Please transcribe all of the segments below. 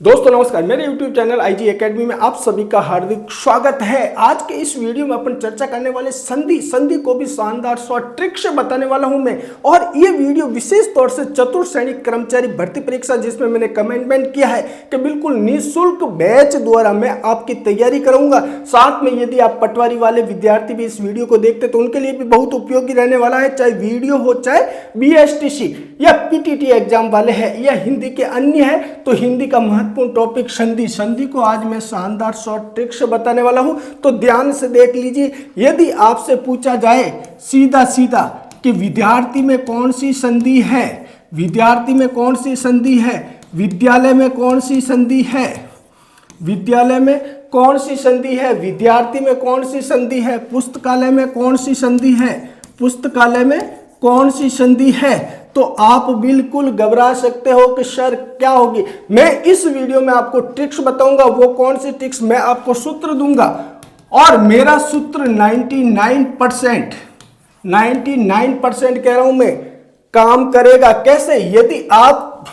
दोस्तों नमस्कार, मेरे YouTube चैनल आईजी एकेडमी में आप सभी का हार्दिक स्वागत है। आज के इस वीडियो में अपन चर्चा करने वाले संधि को भी शानदार शॉर्ट ट्रिक से बताने वाला हूं मैं। और ये वीडियो विशेष तौर से चतुर्थ सैनिक कर्मचारी भर्ती परीक्षा, जिसमें मैंने कमिटमेंट किया है कि बिल्कुल निःशुल्क बैच द्वारा मैं आपकी तैयारी करूंगा। साथ में यदि आप पटवारी वाले विद्यार्थी भी इस वीडियो को देखते तो उनके लिए भी बहुत उपयोगी रहने वाला है, चाहे वीडियो हो, चाहे BSTC या PTT एग्जाम वाले हैं या हिंदी के अन्य है। तो हिंदी का महत्वपूर्ण टॉपिक संधि को आज मैं शानदार शॉर्ट ट्रिक से बताने वाला हूं, तो ध्यान से देख लीजिए। यदि आपसे पूछा जाए सीधा कि विद्यार्थी में कौन सी संधि है, विद्यार्थी में कौन सी संधि है, विद्यालय में कौन सी संधि है, विद्यालय में कौन सी संधि है, विद्यार्थी में कौन सी संधि है, पुस्तकालय में कौन सी संधि है, पुस्तकालय में कौन सी संधि है, तो आप बिल्कुल घबरा सकते हो कि सर क्या होगी। मैं इस वीडियो में आपको ट्रिक्स बताऊंगा। वो कौन सी ट्रिक्स, मैं आपको सूत्र दूंगा और मेरा सूत्र 99% कह रहा हूं मैं, काम करेगा। कैसे? यदि आप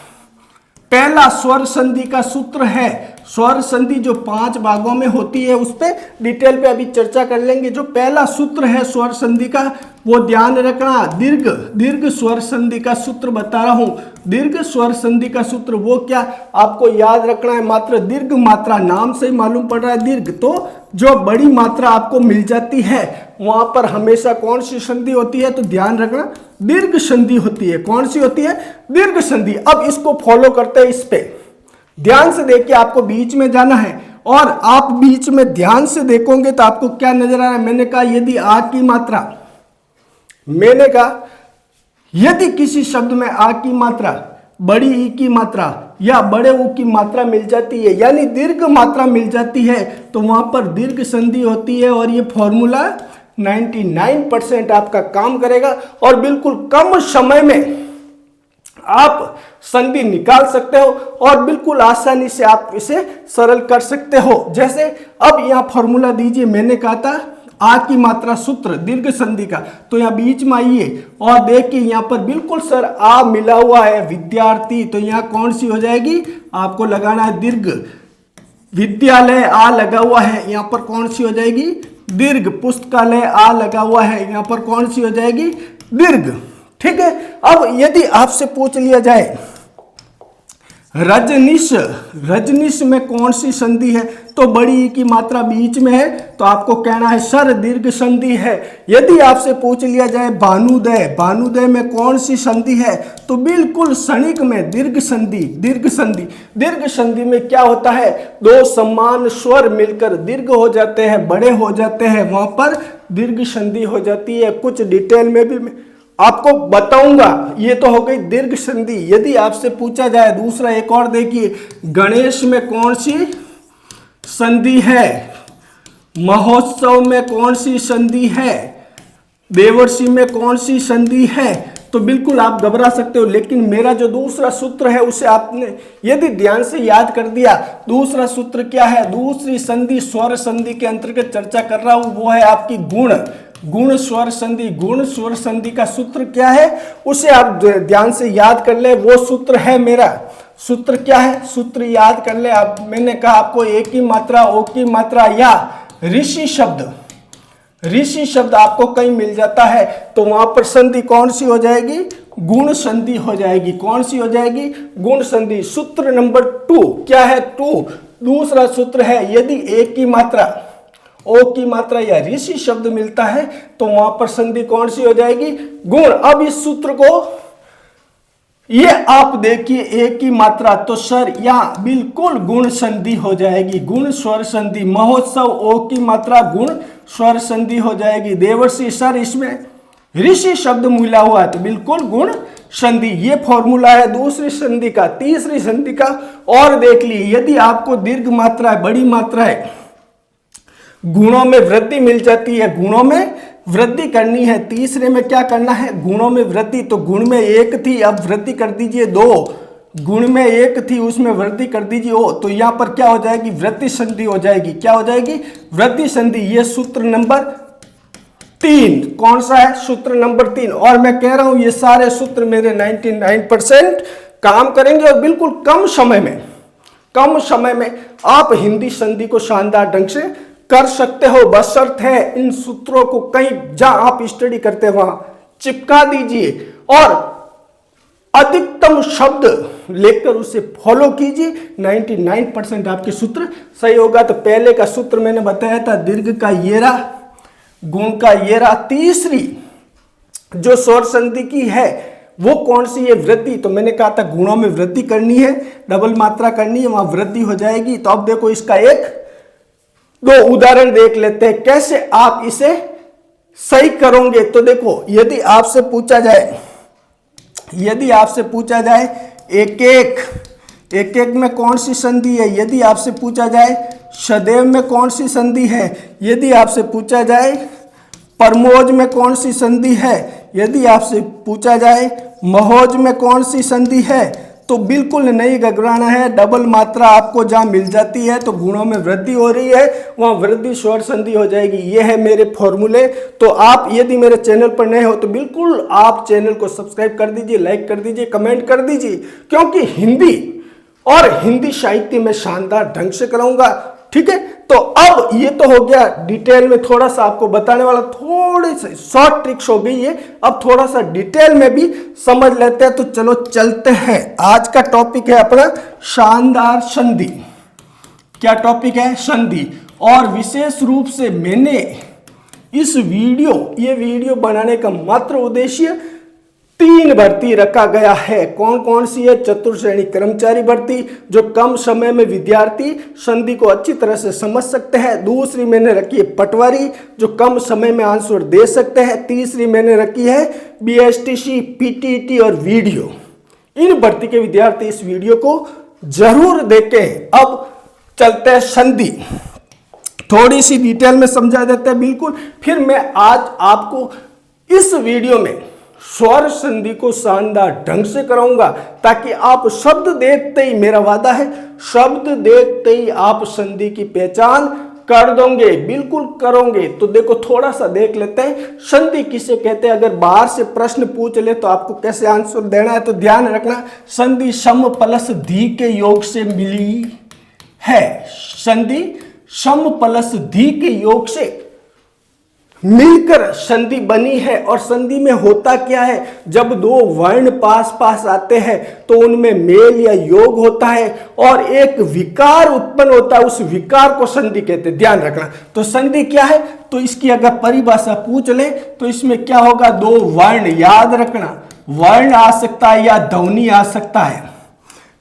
पहला स्वर संधि का सूत्र है, स्वर संधि जो 5 भागों में होती है, उस पर डिटेल पे अभी चर्चा कर लेंगे। जो पहला सूत्र है स्वर संधि का, वो ध्यान रखना। दीर्घ स्वर संधि का सूत्र बता रहा हूं। दीर्घ स्वर संधि का सूत्र वो क्या आपको याद रखना है, मात्र दीर्घ मात्रा, नाम से ही मालूम पड़ रहा है दीर्घ, तो जो बड़ी मात्रा आपको मिल जाती है वहां पर हमेशा कौन सी संधि होती है, तो ध्यान रखना दीर्घ संधि होती है। कौन सी होती है? दीर्घ संधि। अब इसको फॉलो करते हैं। इस पे ध्यान से देखिए, आपको बीच में जाना है और आप बीच में ध्यान से देखोगे तो आपको क्या नजर आ रहा है। मैंने कहा यदि आ की मात्रा, मैंने कहा यदि किसी शब्द में आ की मात्रा, बड़ी ई की मात्रा या बड़े ऊ की मात्रा मिल जाती है, यानी दीर्घ मात्रा मिल जाती है, तो वहां पर दीर्घ संधि होती है। और ये फॉर्मूला 99% आपका काम करेगा और बिल्कुल कम समय में आप संधि निकाल सकते हो और बिल्कुल आसानी से आप इसे सरल कर सकते हो। जैसे अब यहां फॉर्मूला दीजिए, मैंने कहा था आ की मात्रा सूत्र दीर्घ संधि का, तो यहाँ बीच में आइए और देखिए यहाँ पर बिल्कुल सर आ मिला हुआ है विद्यार्थी, तो यहाँ कौन सी हो जाएगी, आपको लगाना है दीर्घ। विद्यालय आ लगा हुआ है, यहाँ पर कौन सी हो जाएगी, दीर्घ। पुस्तकालय आ लगा हुआ है, यहाँ पर कौन सी हो जाएगी, दीर्घ। ठीक है। अब यदि आपसे पूछ लिया जाए रजनीश में कौन सी संधि है, तो बड़ी ई की मात्रा बीच में है, तो आपको कहना है सर दीर्घ संधि है। यदि आपसे पूछ लिया जाए भानुदय में कौन सी संधि है, तो बिल्कुल क्षणिक में दीर्घ संधि में क्या होता है, दो समान स्वर मिलकर दीर्घ हो जाते हैं, बड़े हो जाते हैं, वहां पर दीर्घ संधि हो जाती है। कुछ डिटेल में भी आपको बताऊंगा। ये तो हो गई दीर्घ संधि। यदि आपसे पूछा जाए दूसरा, एक और देखिए, गणेश में कौन सी संधि है, महोत्सव में कौन सी संधि है, देवर्षि में कौन सी संधि है, तो बिल्कुल आप घबरा सकते हो। लेकिन मेरा जो दूसरा सूत्र है उसे आपने यदि ध्यान से याद कर दिया, दूसरा सूत्र क्या है, दूसरी संधि स्वर संधि के अंतर्गत चर्चा कर रहा हूं, वो है आपकी गुण स्वर संधि। गुण स्वर संधि का सूत्र क्या है उसे आप ध्यान से याद कर ले। वो सूत्र है मेरा, सूत्र क्या है, सूत्र याद कर ले आप। मैंने कहा आपको ए की मात्रा, ओ की मात्रा या ऋषि शब्द आपको कहीं मिल जाता है, तो वहां पर संधि कौन सी हो जाएगी, गुण संधि हो जाएगी। कौन सी हो जाएगी, गुण संधि। सूत्र नंबर 2 क्या है, 2 दूसरा सूत्र है, यदि ए की मात्रा, ओ की मात्रा या ऋषि शब्द मिलता है, तो वहां पर संधि कौन सी हो जाएगी, गुण। अब इस सूत्र को ये आप देखिए, ए की मात्रा, तो सर यहां बिल्कुल गुण संधि हो जाएगी, गुण स्वर संधि। महोत्सव ओ की मात्रा, गुण स्वर संधि हो जाएगी। देवर्षि सर इसमें ऋषि शब्द मिला हुआ है, तो बिल्कुल गुण संधि। ये फॉर्मूला है दूसरी संधि का। तीसरी संधि का और देख ली, यदि आपको दीर्घ मात्रा है, बड़ी मात्रा है, गुणों में वृद्धि मिल जाती है, गुणों में वृद्धि करनी है। तीसरे में क्या करना है, गुणों में वृद्धि, तो गुण में 1 थी, अब वृद्धि कर दीजिए 2, गुण में 1 थी, उसमें वृद्धि कर दीजिए ओ, तो यहां पर क्या हो जाएगी, वृद्धि संधि हो जाएगी। क्या हो जाएगी, वृद्धि संधि। ये सूत्र नंबर 3 कौन सा है, सूत्र नंबर 3। और मैं कह रहा हूं ये सारे सूत्र मेरे 99% काम करेंगे और बिल्कुल कम समय में कम समय में आप हिंदी संधि को शानदार ढंग से कर सकते हो, बशर्ते इन सूत्रों को कहीं जहां आप स्टडी करते हैं वहां चिपका दीजिए और अधिकतम शब्द लेकर उसे फॉलो कीजिए। 99% आपके सूत्र सही होगा। तो पहले का सूत्र मैंने बताया था, दीर्घ का ये रहा, गुण का ये रहा। तीसरी जो स्वर संधि की है वो कौन सी है? वृद्धि। तो मैंने कहा था गुणों में वृद्धि करनी है, डबल मात्रा करनी है, वहां वृद्धि हो जाएगी। तो अब देखो इसका एक दो उदाहरण देख लेते हैं कैसे आप इसे सही करोगे। तो देखो यदि आपसे पूछा जाए एक एक में कौन सी संधि है, यदि आपसे पूछा जाए सदैव में कौन सी संधि है, यदि आपसे पूछा जाए परमोज में कौन सी संधि है, यदि आपसे पूछा जाए महोज में कौन सी संधि है, तो बिल्कुल नहीं घबराना है। डबल मात्रा आपको जहां मिल जाती है तो गुणों में वृद्धि हो रही है, वहां वृद्धि स्वर संधि हो जाएगी। ये है मेरे फॉर्मूले। तो आप यदि मेरे चैनल पर नए हो तो बिल्कुल आप चैनल को सब्सक्राइब कर दीजिए, लाइक कर दीजिए, कमेंट कर दीजिए, क्योंकि हिंदी और हिंदी साहित्य में शानदार ढंग से कराऊंगा। ठीक है, तो अब ये तो हो गया डिटेल में थोड़ा सा आपको बताने वाला, थोड़ी सी शॉर्ट ट्रिक्स हो गई है। अब थोड़ा सा डिटेल में भी समझ लेते हैं। तो चलो चलते हैं। आज का टॉपिक है अपना शानदार संधि। क्या टॉपिक है? संधि। और विशेष रूप से मैंने ये वीडियो बनाने का मात्र उद्देश्य 3 भर्ती रखा गया है। कौन कौन सी है? चतुर्थ श्रेणी कर्मचारी भर्ती, जो कम समय में विद्यार्थी संधि को अच्छी तरह से समझ सकते हैं। दूसरी मैंने रखी है पटवारी, जो कम समय में आंसर दे सकते हैं। तीसरी मैंने रखी है बीएसटीसी, पीटीटी और वीडियो। इन भर्ती के विद्यार्थी इस वीडियो को जरूर देखें। अब चलते हैं संधि, थोड़ी सी डिटेल में समझा देते हैं बिल्कुल। फिर मैं आज आपको इस वीडियो में स्वर संधि को शानदार ढंग से कराऊंगा, ताकि आप शब्द देखते ही, मेरा वादा है, शब्द देखते ही आप संधि की पहचान कर दोगे, बिल्कुल करोगे। तो देखो थोड़ा सा देख लेते हैं संधि किसे कहते हैं। अगर बाहर से प्रश्न पूछ ले तो आपको कैसे आंसर देना है, तो ध्यान रखना। संधि सम प्लस धी के योग से मिली है। संधि सम प्लस धी के योग से मिलकर संधि बनी है। और संधि में होता क्या है? जब दो वर्ण पास पास आते हैं तो उनमें मेल या योग होता है और एक विकार उत्पन्न होता है, उस विकार को संधि कहते हैं। ध्यान रखना। तो संधि क्या है? तो इसकी अगर परिभाषा पूछ ले तो इसमें क्या होगा? दो वर्ण, याद रखना, वर्ण आ सकता है या ध्वनि आ सकता है।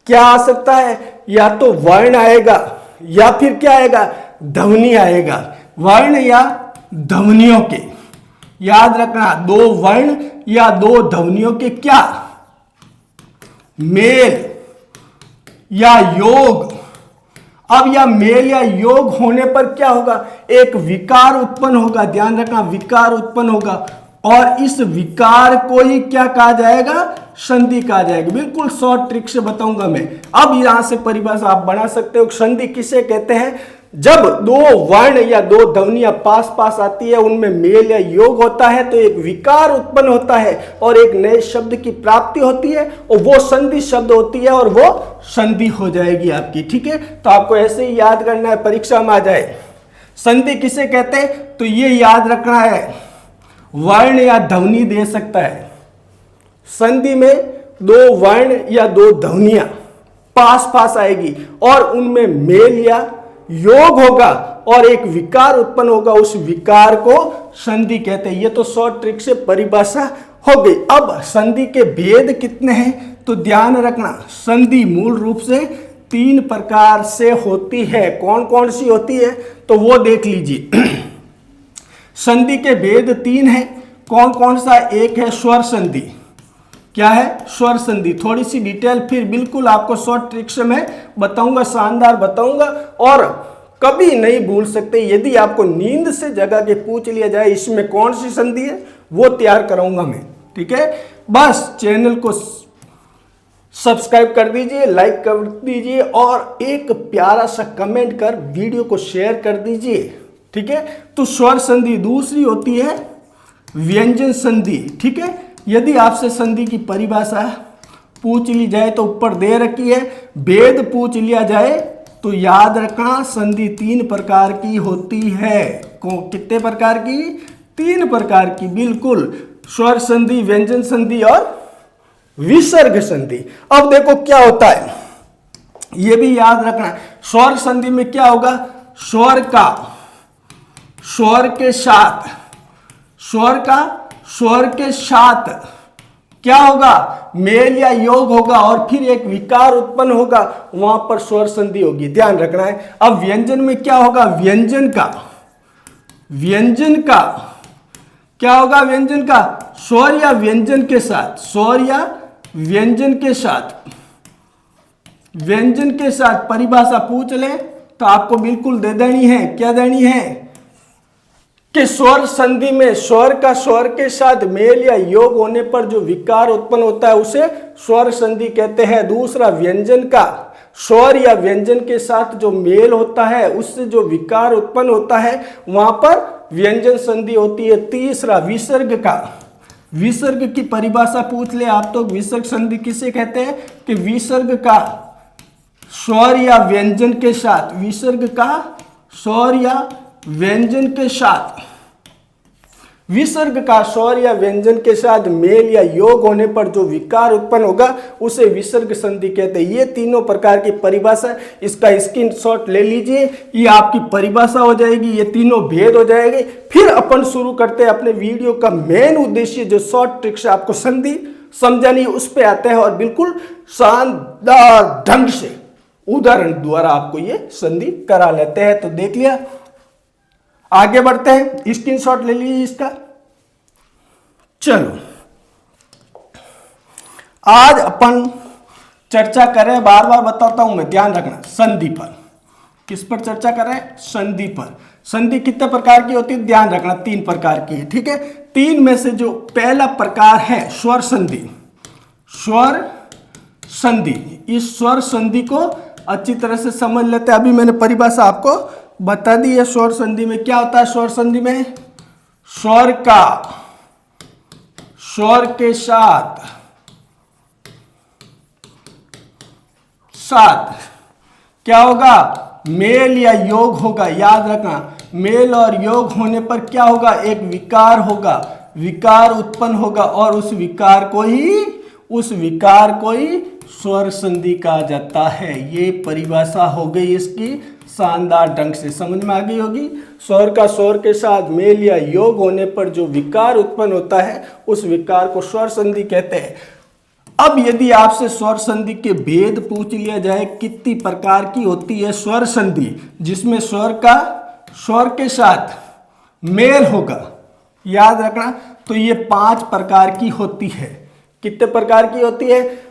क्या आ सकता है? या तो वर्ण आएगा या फिर क्या आएगा? ध्वनि आएगा। वर्ण या ध्वनियों के, याद रखना, दो वर्ण या दो ध्वनियों के क्या? मेल या योग। अब या मेल या योग होने पर क्या होगा? एक विकार उत्पन्न होगा। ध्यान रखना, विकार उत्पन्न होगा और इस विकार को ही क्या कहा जाएगा? संधि कहा जाएगा। बिल्कुल शॉर्ट ट्रिक से बताऊंगा मैं। अब यहां से परिभाषा आप बना सकते हो। संधि किसे कहते हैं? जब दो वर्ण या दो ध्वनियां पास पास आती है, उनमें मेल या योग होता है, तो एक विकार उत्पन्न होता है और एक नए शब्द की प्राप्ति होती है और वो संधि शब्द होती है और वो संधि हो जाएगी आपकी। ठीक है, तो आपको ऐसे ही याद करना है, परीक्षा में आ जाए। संधि किसे कहते हैं? तो ये याद रखना है, वर्ण या ध्वनि दे सकता है। संधि में दो वर्ण या दो ध्वनियां पास पास आएगी और उनमें मेल या योग होगा और एक विकार उत्पन्न होगा, उस विकार को संधि कहते हैं। ये तो शॉर्ट ट्रिक से परिभाषा हो गई। अब संधि के भेद कितने हैं? तो ध्यान रखना, संधि मूल रूप से 3 प्रकार से होती है। कौन कौन सी होती है? तो वो देख लीजिए। संधि के भेद 3 हैं। कौन कौन सा? एक है स्वर संधि। क्या है? स्वर संधि। थोड़ी सी डिटेल फिर बिल्कुल आपको शॉर्ट ट्रिक से मैं बताऊंगा, शानदार बताऊंगा और कभी नहीं भूल सकते। यदि आपको नींद से जगा के पूछ लिया जाए इसमें कौन सी संधि है, वो तैयार कराऊंगा मैं। ठीक है, बस चैनल को सब्सक्राइब कर दीजिए, लाइक कर दीजिए और एक प्यारा सा कमेंट कर वीडियो को शेयर कर दीजिए। ठीक है, तो स्वर संधि। दूसरी होती है व्यंजन संधि। ठीक है, यदि आपसे संधि की परिभाषा पूछ ली जाए तो ऊपर दे रखी है, भेद पूछ लिया जाए तो याद रखना संधि 3 प्रकार की होती है। कितने प्रकार की? 3 प्रकार की, बिल्कुल। स्वर संधि, व्यंजन संधि और विसर्ग संधि। अब देखो क्या होता है, ये भी याद रखना। स्वर संधि में क्या होगा? स्वर का स्वर के साथ, स्वर का स्वर के साथ क्या होगा? मेल या योग होगा और फिर एक विकार उत्पन्न होगा, वहां पर स्वर संधि होगी, ध्यान रखना है। अब व्यंजन में क्या होगा? व्यंजन का क्या होगा? व्यंजन का स्वर या व्यंजन के साथ, स्वर या व्यंजन के साथ, व्यंजन के साथ परिभाषा पूछ ले तो आपको बिल्कुल दे देनी है। क्या देनी है? कि स्वर संधि में स्वर का स्वर के साथ मेल या योग होने पर जो विकार उत्पन्न होता है उसे स्वर संधि कहते हैं। दूसरा, व्यंजन का स्वर या व्यंजन के साथ जो मेल होता है उससे जो विकार उत्पन्न होता है वहां पर व्यंजन संधि होती है। तीसरा, विसर्ग का, विसर्ग की परिभाषा पूछ ले आप तो विसर्ग संधि किसे कहते हैं? कि विसर्ग का स्वर या व्यंजन के साथ, विसर्ग का स्वर या व्यंजन के साथ, विसर्ग का स्वर या व्यंजन के साथ मेल या योग होने पर जो विकार उत्पन्न होगा उसे विसर्ग संधि कहते हैं। ये तीनों प्रकार की परिभाषा, इसका स्क्रीनशॉट ले लीजिए, ये आपकी परिभाषा हो जाएगी, ये तीनों भेद हो जाएंगे। फिर अपन शुरू करते हैं अपने वीडियो का मेन उद्देश्य, जो शॉर्ट ट्रिक से आपको संधि समझानी है उस पर आते हैं और बिल्कुल शानदार ढंग से उदाहरण द्वारा आपको ये संधि करा लेते हैं। तो देख लिया, आगे बढ़ते हैं, स्क्रीनशॉट ले लीजिए इसका। चलो, आज अपन चर्चा करें, बार बार बताता हूं मैं, ध्यान रखना, संधि पर। किस पर चर्चा कर रहे हैं? संधि पर। संधि कितने प्रकार की होती है? ध्यान रखना, 3 प्रकार की है, ठीक है। 3 में से जो पहला प्रकार है स्वर संधि, स्वर संधि, इस स्वर संधि को अच्छी तरह से समझ लेते हैं। अभी मैंने परिभाषा आपको बता दी है। स्वर संधि में क्या होता है? स्वर संधि में स्वर का स्वर के साथ क्या होगा? मेल या योग होगा। याद रखना, मेल और योग होने पर क्या होगा? एक विकार होगा, विकार उत्पन्न होगा और उस विकार को ही स्वर संधि कहा जाता है। ये परिभाषा हो गई इसकी, शानदार ढंग से समझ में आ गई होगी। स्वर का स्वर के साथ मेल या योग होने पर जो विकार उत्पन्न होता है उस विकार को स्वर संधि कहते हैं। अब यदि आपसे स्वर संधि के भेद पूछ लिया जाए, कितनी प्रकार की होती है स्वर संधि जिसमें स्वर का स्वर के साथ मेल होगा, याद रखना, तो ये 5 प्रकार की होती है। कितने प्रकार की होती है?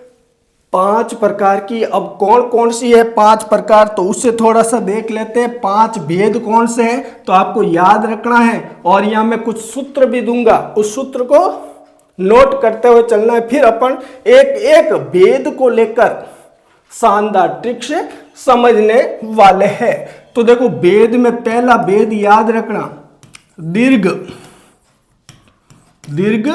5 प्रकार की। अब कौन कौन सी है 5 प्रकार, तो उससे थोड़ा सा देख लेते हैं। 5 भेद कौन से हैं तो आपको याद रखना है, और यहां मैं कुछ सूत्र भी दूंगा, उस सूत्र को नोट करते हुए चलना है। फिर अपन एक एक भेद को लेकर शानदार ट्रिक से समझने वाले हैं। तो देखो, भेद में पहला भेद याद रखना, दीर्घ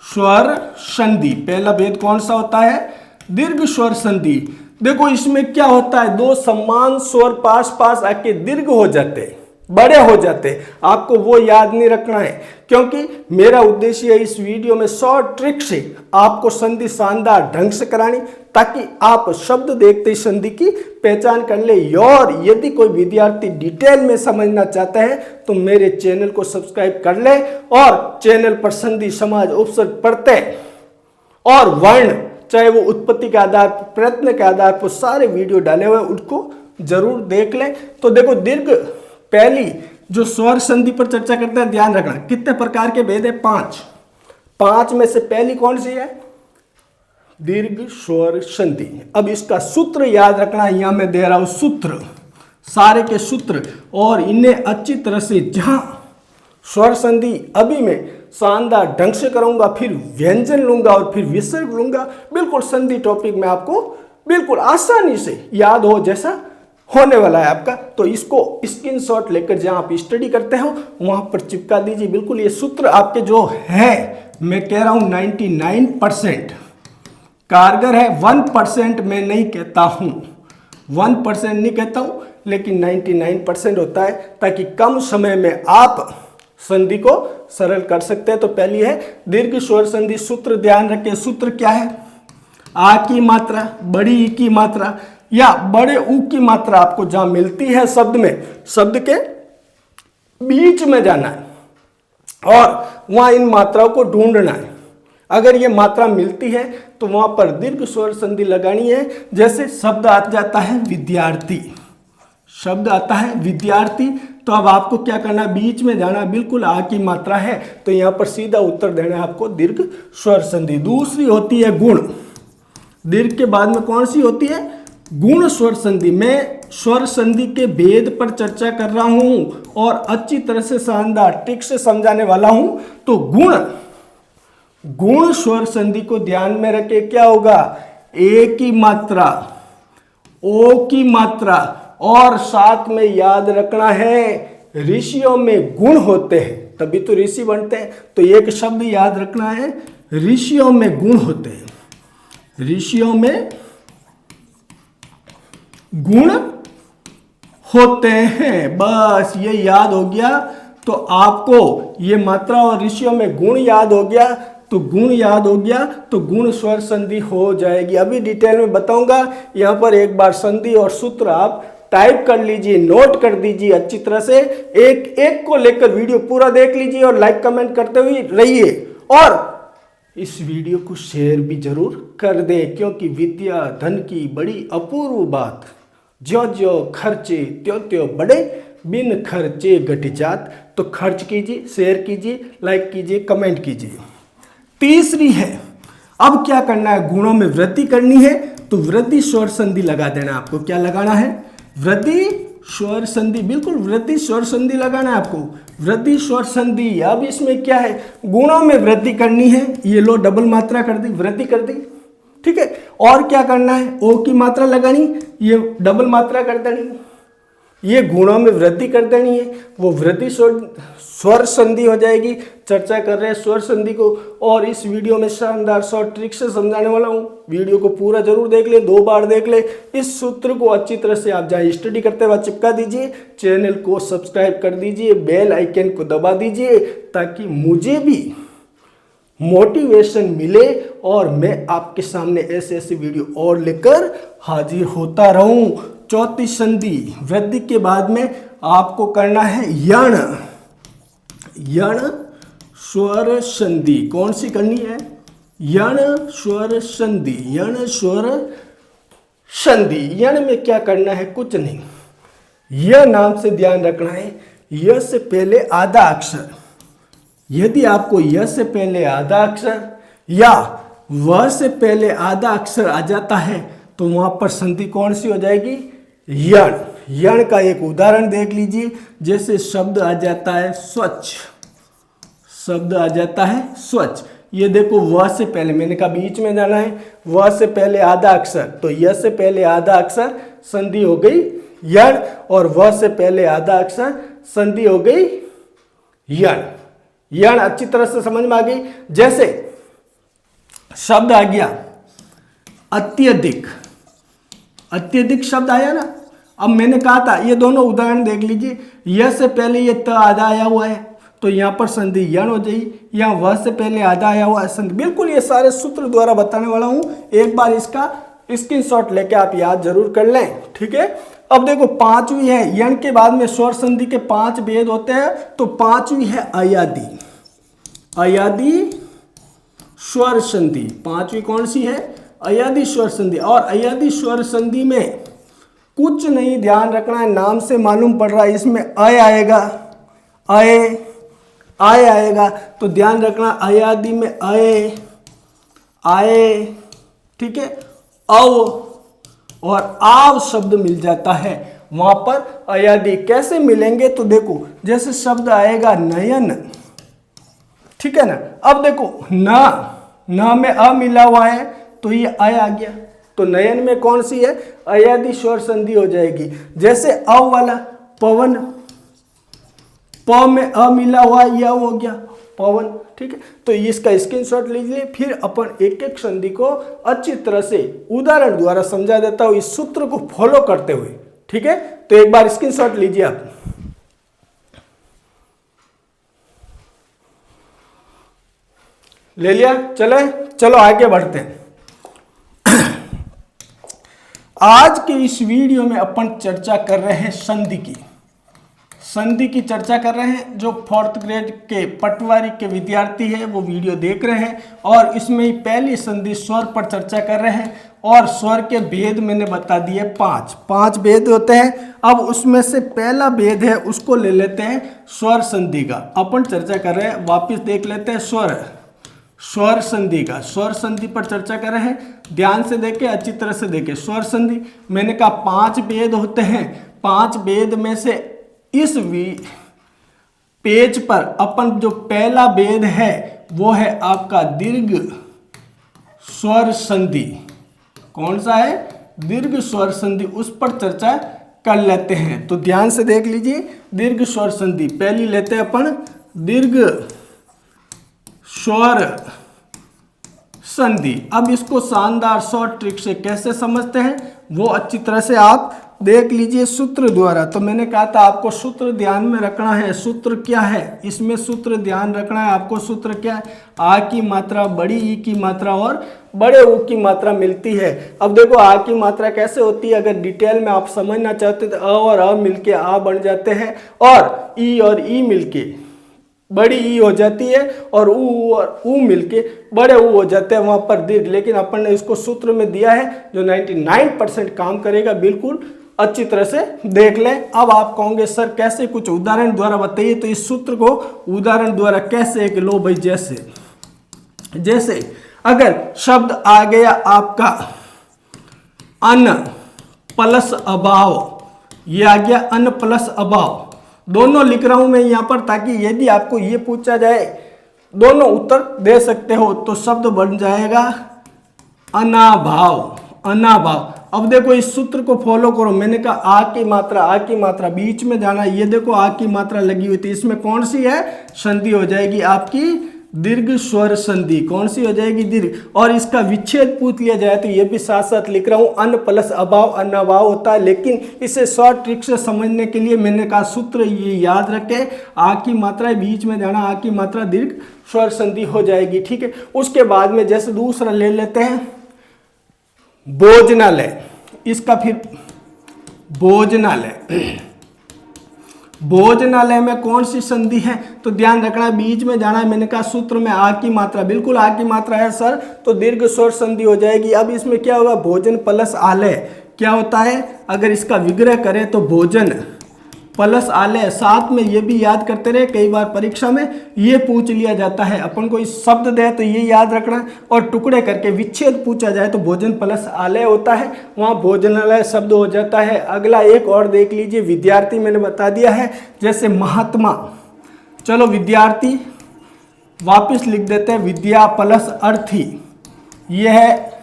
स्वर संधि। पहला भेद कौन सा होता है? दीर्घ स्वर संधि। देखो, इसमें क्या होता है? 2 समान स्वर पास पास आके दीर्घ हो जाते, बड़े हो जाते। आपको वो याद नहीं रखना है, क्योंकि मेरा उद्देश्य है इस वीडियो में शॉर्ट ट्रिक से आपको संधि शानदार ढंग से करानी, ताकि आप शब्द देखते ही संधि की पहचान कर ले। और यदि कोई विद्यार्थी डिटेल में समझना चाहता है तो मेरे चैनल को सब्सक्राइब कर ले, और चैनल पर संधि, समाज, उपसर्ग, प्रत्यय और वर्ण, चाहे वो उत्पत्ति के आधार पर, प्रयत्न के आधार पर सारे वीडियो डाले हुए, उनको जरूर देख लें। तो देखो, दीर्घ पहली जो स्वर संधि पर चर्चा करते हैं, ध्यान रखना, कितने प्रकार के भेद है? 5 में से पहली कौन सी है? दीर्घ स्वर संधि। अब इसका सूत्र याद रखना, यहां मैं दे रहा हूं सूत्र, सारे के सूत्र, और इन्हें अच्छी तरह से, जहां स्वर संधि अभी मैं शानदार ढंग से करूंगा, फिर व्यंजन लूंगा और फिर विसर्ग लूंगा, बिल्कुल संधि टॉपिक में आपको बिल्कुल आसानी से याद हो जैसा होने वाला है आपका। तो इसको स्क्रीनशॉट लेकर जहां आप स्टडी करते हो वहां पर चिपका दीजिए। बिल्कुल ये सूत्र आपके जो है, मैं कह रहा हूं 99% कारगर है। 1% मैं नहीं कहता हूं, 1% नहीं कहता हूं, लेकिन 99% होता है, ताकि कम समय में आप संधि को सरल कर सकते हैं। तो पहली है दीर्घ स्वर संधि। सूत्र ध्यान रखें, सूत्र क्या है? आ की मात्रा, बड़ी ई की मात्रा या बड़े ऊ की मात्रा आपको जहां मिलती है शब्द में, शब्द के बीच में जाना है और वहां इन मात्राओं को ढूंढना है। अगर ये मात्रा मिलती है तो वहां पर दीर्घ स्वर संधि लगानी है। जैसे शब्द आ जाता है विद्यार्थी, शब्द आता है विद्यार्थी, तो अब आपको क्या करना, बीच में जाना, बिल्कुल आ की मात्रा है तो यहां पर सीधा उत्तर देना है आपको दीर्घ स्वर संधि। दूसरी होती है गुण। दीर्घ के बाद में कौन सी होती है? गुण स्वर संधि। मैं स्वर संधि के भेद पर चर्चा कर रहा हूं और अच्छी तरह से शानदार ट्रिक से समझाने वाला हूं। तो गुण स्वर संधि को ध्यान में रखे, क्या होगा? ए की मात्रा, ओ की मात्रा, और साथ में याद रखना है ऋषियों में गुण होते हैं, तभी तो ऋषि बनते हैं। तो एक शब्द याद रखना है, ऋषियों में गुण होते हैं, ऋषियों में गुण होते हैं। बस ये याद हो गया तो आपको ये मात्रा और ऋषियों में गुण याद हो गया, तो गुण याद हो गया तो गुण स्वर संधि हो जाएगी। अभी डिटेल में बताऊंगा, यहां पर एक बार संधि और सूत्र आप टाइप कर लीजिए, नोट कर दीजिए अच्छी तरह से, एक एक को लेकर वीडियो पूरा देख लीजिए और लाइक कमेंट करते हुए रहिए और इस वीडियो को शेयर भी जरूर कर दे, क्योंकि विद्या धन की बड़ी अपूर्व बात, ज्यो ज्यो खर्चे त्यों त्यों बड़े, बिन खर्चे घट जात। तो खर्च कीजिए, शेयर कीजिए, लाइक कीजिए, कमेंट कीजिए। तीसरी है, अब क्या करना है, गुणों में वृद्धि करनी है तो वृद्धि स्वर संधि लगा देना। आपको क्या लगाना है? वृद्धि स्वर संधि, बिल्कुल वृद्धि स्वर संधि लगाना है आपको, वृद्धि स्वर संधि। अब इसमें क्या है, गुणों में वृद्धि करनी है, ये लो डबल मात्रा कर दी, वृद्धि कर दी, ठीक है। और क्या करना है, ओ की मात्रा लगानी, ये डबल मात्रा कर देनी, ये गुणों में वृद्धि कर देनी है, वो वृद्धि स्वर संधि हो जाएगी। चर्चा कर रहे हैं स्वर संधि को और इस वीडियो में शानदार शॉर्ट ट्रिक से समझाने वाला हूँ। वीडियो को पूरा जरूर देख ले, 2 बार देख ले। इस सूत्र को अच्छी तरह से आप जहाँ स्टडी करते हुए चिपका दीजिए, चैनल को सब्सक्राइब कर दीजिए, बेल आइकन को दबा दीजिए, ताकि मुझे भी मोटिवेशन मिले और मैं आपके सामने ऐसे ऐसे वीडियो और लेकर हाजिर होता रहूं। चौथी संधि, वृद्धि के बाद में आपको करना है यण, यण स्वर संधि। कौन सी करनी है? यण स्वर संधि, यण स्वर संधि। यण में क्या करना है? कुछ नहीं, यह नाम से ध्यान रखना है, यह से पहले आधा अक्षर, यदि आपको यह से पहले आधा अक्षर या वह से पहले आधा अक्षर आ जाता है तो वहां पर संधि कौन सी हो जाएगी? यण। यण का एक उदाहरण देख लीजिए, जैसे शब्द आ जाता है स्वच्छ, शब्द आ जाता है स्वच्छ, ये देखो वह से पहले, मैंने कहा बीच में जाना है, वह से पहले आधा अक्षर, तो यह से पहले आधा अक्षर, संधि हो गई यण, और वह से पहले आधा अक्षर, संधि हो गई यण। यण अच्छी तरह से समझ में आ गई। जैसे शब्द आ गया अत्यधिक, अत्यधिक शब्द आया ना। अब मैंने कहा था ये दोनों उदाहरण देख लीजिए, यह से पहले ये त आधा आया हुआ है तो यहाँ पर संधि यण हो जाएगी, यहाँ वह से पहले आधा आया हुआ है संधि। बिल्कुल ये सारे सूत्र द्वारा बताने वाला हूँ, एक बार इसका स्क्रीनशॉट लेके आप याद जरूर कर लें, ठीक है। अब देखो पांचवी है, यण के बाद में स्वर संधि के 5 भेद होते हैं, तो पांचवी है अयादी, अयादी स्वर संधि। पांचवी कौन सी है? अयादी स्वर संधि। और अयादी स्वर संधि में कुछ नहीं, ध्यान रखना है, नाम से मालूम पड़ रहा है इसमें अय आएगा, अय आएगा, तो ध्यान रखना अयादी में अय आए, ठीक है। अव और आव शब्द मिल जाता है वहां पर अयादी। कैसे मिलेंगे? तो देखो जैसे शब्द आएगा नयन, ठीक है ना। अब देखो न में अ मिला हुआ है तो ये अय आ गया, तो नयन में कौन सी है? अयादी स्वर संधि हो जाएगी। जैसे अव वाला पवन, प में अ मिला हुआ यह हो गया, पवन। ठीक है, तो इसका स्क्रीनशॉट लीजिए, फिर अपन एक एक संधि को अच्छी तरह से उदाहरण द्वारा समझा देता हूं इस सूत्र को फॉलो करते हुए। ठीक है, तो एक बार स्क्रीनशॉट लीजिए आप। ले लिया, चलो आगे बढ़ते हैं। आज के इस वीडियो में अपन चर्चा कर रहे हैं संधि की चर्चा कर रहे हैं। जो 4th ग्रेड के पटवारी के विद्यार्थी हैं वो वीडियो देख रहे हैं, और इसमें ही पहली संधि स्वर पर चर्चा कर रहे हैं। और स्वर के भेद मैंने बता दिए 5 भेद होते हैं। अब उसमें से पहला भेद है उसको ले लेते हैं स्वर संधि का। अपन चर्चा कर रहे हैं, वापिस देख लेते हैं स्वर संधि का। स्वर संधि पर चर्चा कर रहे हैं, ध्यान से देखें, अच्छी तरह से देखें। स्वर संधि मैंने कहा 5 भेद होते हैं। 5 भेद में से इस पेज पर अपन जो पहला भेद है वो है आपका दीर्घ स्वर संधि। कौन सा है? दीर्घ स्वर संधि। उस पर चर्चा कर लेते हैं। तो ध्यान से देख लीजिए, दीर्घ स्वर संधि पहली लेते हैं अपन, दीर्घ स्वर संधि। अब इसको शानदार शॉर्ट ट्रिक से कैसे समझते हैं वो अच्छी तरह से आप देख लीजिए सूत्र द्वारा। तो मैंने कहा था आपको सूत्र ध्यान में रखना है। सूत्र क्या है इसमें? सूत्र ध्यान रखना है आपको। सूत्र क्या है? आ की मात्रा, बड़ी ई की मात्रा और बड़े ऊ की मात्रा मिलती है। अब देखो आ की मात्रा कैसे होती है, अगर डिटेल में आप समझना चाहते तो अ और अ मिलके आ बन जाते हैं, और ई मिलके बड़ी ई हो जाती है, और ऊ मिलके बड़े ऊ हो जाते हैं, वहां पर दीर्घ। लेकिन अपन ने इसको सूत्र में दिया है जो 99% काम करेगा। बिल्कुल अच्छी तरह से देख लें। अब आप कहोगे सर कैसे, कुछ उदाहरण द्वारा बताइए। तो इस सूत्र को उदाहरण द्वारा कैसे, कि लो भाई, जैसे अगर शब्द आ गया आपका अन प्लस अभाव, ये आ गया अन प्लस अभाव। दोनों लिख रहा हूं मैं यहां पर, ताकि यदि आपको ये पूछा जाए दोनों उत्तर दे सकते हो। तो शब्द बन जाएगा अनाभाव। अब देखो इस सूत्र को फॉलो करो। मैंने कहा आ की मात्रा बीच में जाना। ये देखो आ की मात्रा लगी हुई थी, इसमें कौन सी है? संधि हो जाएगी आपकी दीर्घ स्वर संधि। कौन सी हो जाएगी? दीर्घ। और इसका विच्छेद पूछ लिया जाए तो ये भी साथ साथ लिख रहा हूं, अन प्लस अभाव अनाभाव होता है। लेकिन इसे शॉर्ट ट्रिक से समझने के लिए मैंने कहा सूत्र ये याद रखें, आ की मात्रा बीच में जाना, आ की मात्रा दीर्घ स्वर संधि हो जाएगी। ठीक है, उसके बाद में जैसे दूसरा ले लेते हैं भोजनालय। इसका फिर भोजनालय में कौन सी संधि है? तो ध्यान रखना, बीच में जाना है। मैंने कहा सूत्र में आ की मात्रा, बिल्कुल आ की मात्रा है सर, तो दीर्घ स्वर संधि हो जाएगी। अब इसमें क्या होगा? भोजन प्लस आलय। क्या होता है? अगर इसका विग्रह करें तो भोजन प्लस आलय। साथ में ये भी याद करते रहे, कई बार परीक्षा में ये पूछ लिया जाता है। अपन को इस शब्द दे तो ये याद रखना, और टुकड़े करके विच्छेद पूछा जाए तो भोजन प्लस आलय होता है, वहाँ भोजनालय शब्द हो जाता है। अगला एक और देख लीजिए, विद्यार्थी मैंने बता दिया है। जैसे महात्मा, चलो विद्यार्थी वापिस लिख देते हैं, विद्या प्लस अर्थी। यह है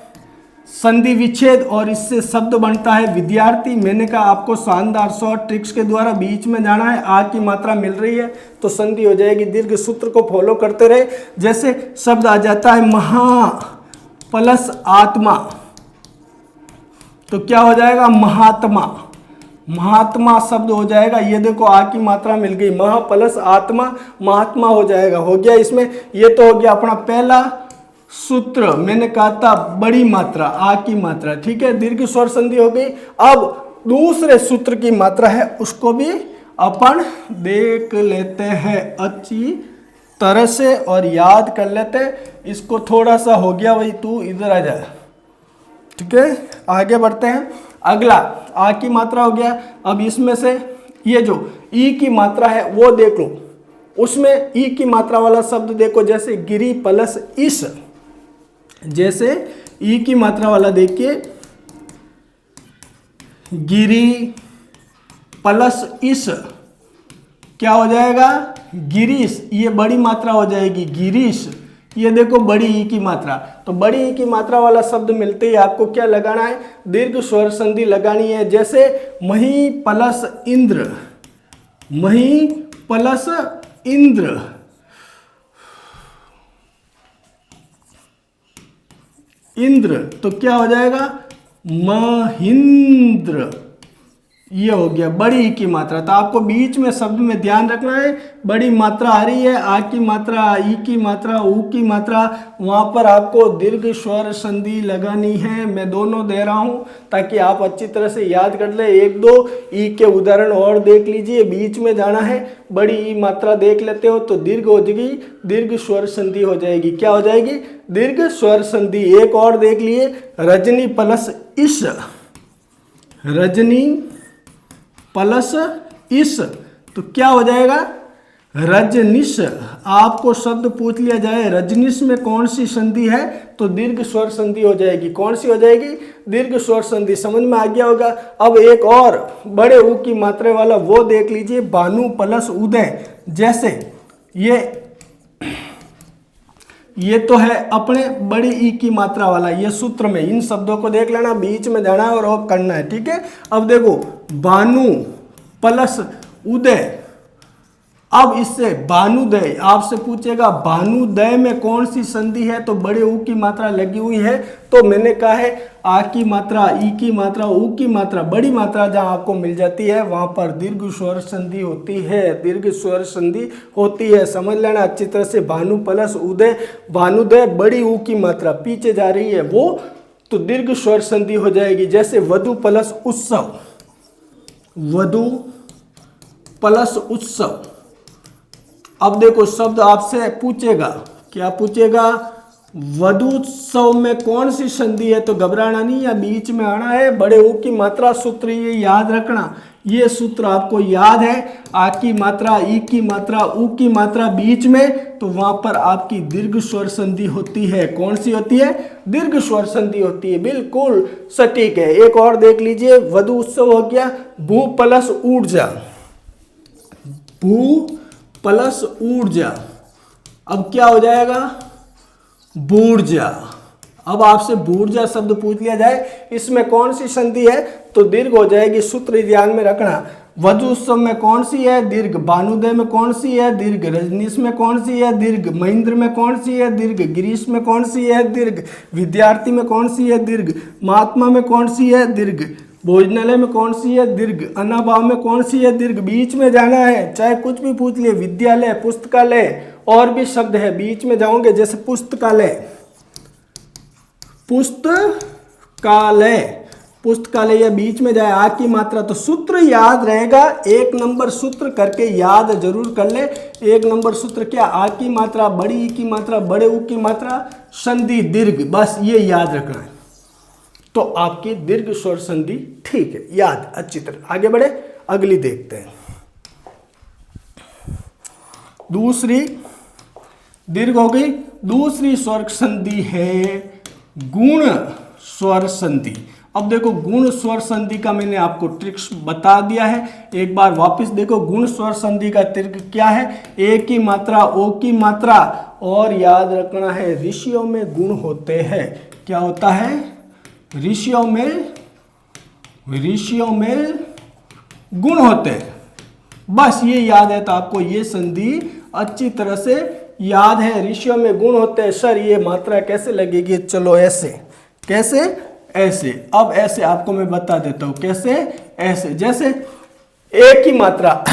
संधि विच्छेद, और इससे शब्द बनता है विद्यार्थी। मैंने कहा आपको शानदार शॉर्ट ट्रिक्स के द्वारा बीच में जाना है। आ की मात्रा मिल रही है तो संधि हो जाएगी दीर्घ। सूत्र को फॉलो करते रहे। जैसे शब्द आ जाता है महा प्लस आत्मा, तो क्या हो जाएगा? महात्मा शब्द हो जाएगा। ये देखो आ की मात्रा मिल गई, महा प्लस आत्मा, महात्मा हो जाएगा। हो गया इसमें। ये तो हो गया अपना पहला सूत्र। मैंने कहा था बड़ी मात्रा, आ की मात्रा। ठीक है, दीर्घ स्वर संधि हो गई। अब दूसरे सूत्र की मात्रा है, उसको भी अपन देख लेते हैं अच्छी तरह से और याद कर लेते हैं। इसको थोड़ा सा हो गया भाई, तू इधर आ जा। ठीक है, आगे बढ़ते हैं। अगला आ की मात्रा हो गया। अब इसमें से ये जो ई की मात्रा है वो देख लो। उसमें ई की मात्रा वाला शब्द देखो, जैसे गिरी प्लस इस। जैसे ई की मात्रा वाला देखिए, गिरी प्लस इस, क्या हो जाएगा? गिरीश। ये बड़ी मात्रा हो जाएगी, गिरीश। ये देखो बड़ी ई की मात्रा। तो बड़ी ई की मात्रा वाला शब्द मिलते ही आपको क्या लगाना है? दीर्घ स्वर संधि लगानी है। जैसे मही प्लस इंद्र, मही प्लस इंद्र। इंद्र, तो क्या हो जाएगा महेंद्र। ये हो गया बड़ी ई की मात्रा। तो आपको बीच में शब्द में ध्यान रखना है, बड़ी मात्रा आ रही है, आ की मात्रा, ई की मात्रा, ऊ की मात्रा, वहां पर आपको दीर्घ स्वर संधि लगानी है। मैं दोनों दे रहा हूं ताकि आप अच्छी तरह से याद कर ले। एक दो ई के उदाहरण और देख लीजिए, बीच में जाना है, बड़ी ई मात्रा देख लेते हो तो दीर्घ हो जाएगी, दीर्घ स्वर संधि हो जाएगी। क्या हो जाएगी? दीर्घ स्वर संधि। एक और देख लिए, रजनी प्लस इस, रजनी प्लस इस, तो क्या हो जाएगा रजनीश। आपको शब्द पूछ लिया जाए रजनीश में कौन सी संधि है, तो दीर्घ स्वर संधि हो जाएगी। कौन सी हो जाएगी? दीर्घ स्वर संधि। समझ में आ गया होगा। अब एक और बड़े ऊ की मात्रा वाला वो देख लीजिए, भानु प्लस उदय। जैसे ये तो है अपने बड़ी ई की मात्रा वाला, ये सूत्र में इन शब्दों को देख लेना, बीच में जाना है और ऑफ करना है, ठीक है। अब देखो भानु प्लस उदय, अब इससे भानुदय, आपसे पूछेगा भानुदय में कौन सी संधि है, तो बड़े ऊ की मात्रा लगी हुई है। तो मैंने कहा है आ की मात्रा, ई की मात्रा, ऊ की मात्रा, बड़ी मात्रा जहां आपको मिल जाती है वहां पर दीर्घ स्वर संधि होती है, दीर्घ स्वर संधि होती है। समझ लेना अच्छी तरह से। भानु प्लस उदय, भानुदय बड़ी ऊ की मात्रा पीछे जा रही है वो, तो दीर्घ स्वर संधि हो जाएगी। जैसे वधु प्लस उत्सव, वधु प्लस उत्सव। अब देखो शब्द आपसे पूछेगा, क्या पूछेगा? वधुत्सव में कौन सी संधि है, तो घबराना नहीं, या बीच में आना है। बड़े ऊ की मात्रा सूत्र ये याद रखना, ये सूत्र आपको याद है। आ की मात्रा, ई की मात्रा, ऊ की मात्रा बीच में, तो वहां पर आपकी दीर्घ स्वर संधि होती है। कौन सी होती है? दीर्घ स्वर संधि होती है। बिल्कुल सटीक है। एक और देख लीजिए, वधु उत्सव हो गया, भू प्लस ऊर्जा, भू प्लस ऊर्जा। अब क्या हो जाएगा? बूर्जा। अब आपसे बूर्जा शब्द पूछ लिया जाए, इसमें कौन सी संधि है, तो दीर्घ हो जाएगी। सूत्र ध्यान में रखना। वधु उत्सव में कौन सी है? दीर्घ। भानुदय में कौन सी है? दीर्घ। रजनीश में कौन सी है? दीर्घ। महेंद्र में कौन सी है? दीर्घ। गिरीश में कौन सी है? दीर्घ। विद्यार्थी में कौन सी है? दीर्घ। महात्मा में कौन सी है? दीर्घ। भोजनालय में कौन सी है? दीर्घ। अनाभाव में कौन सी है? दीर्घ। बीच में जाना है, चाहे कुछ भी पूछ लिए। विद्यालय, पुस्तकालय, और भी शब्द है, बीच में जाओगे। जैसे पुस्तकालय, पुस्तकालय, पुस्तकालय, या बीच में जाए आ की मात्रा, तो सूत्र याद रहेगा। एक नंबर सूत्र करके याद जरूर कर ले। एक नंबर सूत्र क्या? आ की मात्रा, बड़ी ई की मात्रा, बड़े ऊ की मात्रा, संधि दीर्घ, बस ये याद रखना है, तो आपकी दीर्घ स्वर संधि ठीक है, याद अच्छी तरह। आगे बढ़े, अगली देखते हैं। दूसरी दीर्घ हो गई। दूसरी स्वर संधि है गुण स्वर संधि। अब देखो गुण स्वर संधि का मैंने आपको ट्रिक्स बता दिया है, एक बार वापस देखो। गुण स्वर संधि का तर्क क्या है? ए की मात्रा, ओ की मात्रा, और याद रखना है ऋषियों में गुण होते हैं। क्या होता है? ऋषियों में गुण होते हैं। बस ये याद है तो आपको ये संधि अच्छी तरह से याद है। ऋषियों में गुण होते हैं। सर ये मात्रा कैसे लगेगी? चलो ऐसे, कैसे? ऐसे। अब ऐसे आपको मैं बता देता हूं कैसे। ऐसे, जैसे एक ही मात्रा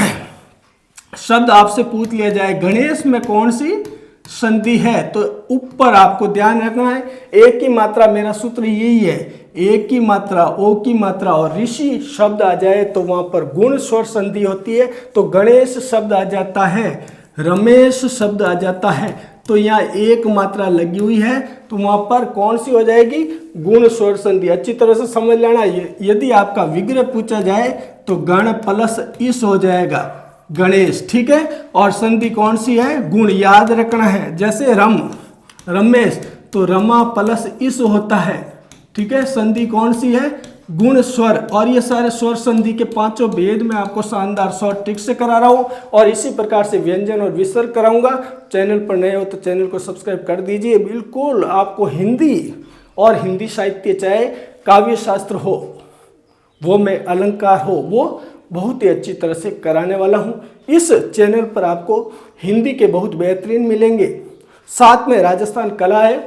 शब्द आपसे पूछ लिया जाए गणेश में कौन सी संधि है, तो ऊपर आपको ध्यान रखना है एक की मात्रा, मेरा सूत्र यही है, एक की मात्रा, ओ की मात्रा और ऋषि शब्द आ जाए तो वहां पर गुण स्वर संधि होती है। तो गणेश शब्द आ जाता है, रमेश शब्द आ जाता है, तो यहाँ एक मात्रा लगी हुई है, तो वहां पर कौन सी हो जाएगी? गुण स्वर संधि। अच्छी तरह से समझ लेना। यदि आपका विग्रह पूछा जाए तो गण प्लस इस हो जाएगा, गणेश, ठीक है। और संधि कौन सी है? गुण, याद रखना है। जैसे रमेश, तो रमा प्लस इस होता है, ठीक है। संधि कौन सी है? गुण स्वर। और ये सारे स्वर संधि के पांचों भेद में आपको शानदार शॉर्ट ट्रिक से करा रहा हूं, और इसी प्रकार से व्यंजन और विसर्ग कराऊंगा। चैनल पर नए हो तो चैनल को सब्सक्राइब कर दीजिए। बिल्कुल आपको हिंदी और हिंदी साहित्य, चाहे काव्य शास्त्र हो, वो में अलंकार हो, वो बहुत ही अच्छी तरह से कराने वाला हूं। इस चैनल पर आपको हिंदी के बहुत बेहतरीन मिलेंगे, साथ में राजस्थान कला है,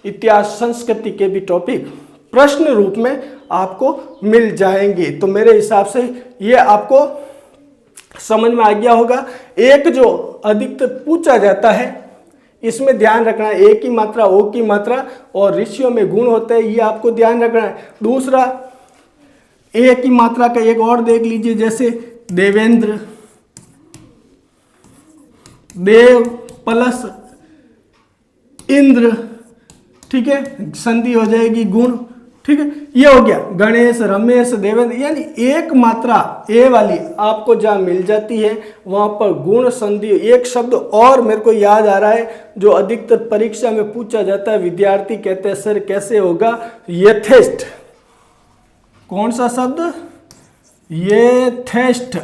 इतिहास संस्कृति के भी टॉपिक प्रश्न रूप में आपको मिल जाएंगे। तो मेरे हिसाब से ये आपको समझ में आ गया होगा। एक जो अधिकतर पूछा जाता है इसमें ध्यान रखना है, ए की मात्रा, ओ की मात्रा और ऋषियों में गुण होते हैं, ये आपको ध्यान रखना है। दूसरा ए की मात्रा का एक और देख लीजिए, जैसे देवेंद्र, देव प्लस इंद्र, ठीक है, संधि हो जाएगी गुण, ठीक है। ये हो गया गणेश, रमेश, देवेंद्र, यानी एक मात्रा ए वाली आपको जहां मिल जाती है वहां पर गुण संधि। एक शब्द और मेरे को याद आ रहा है जो अधिकतर परीक्षा में पूछा जाता है, विद्यार्थी कहते हैं सर कैसे होगा, यथेष्ट। कौन सा शब्द? यथेष्ट।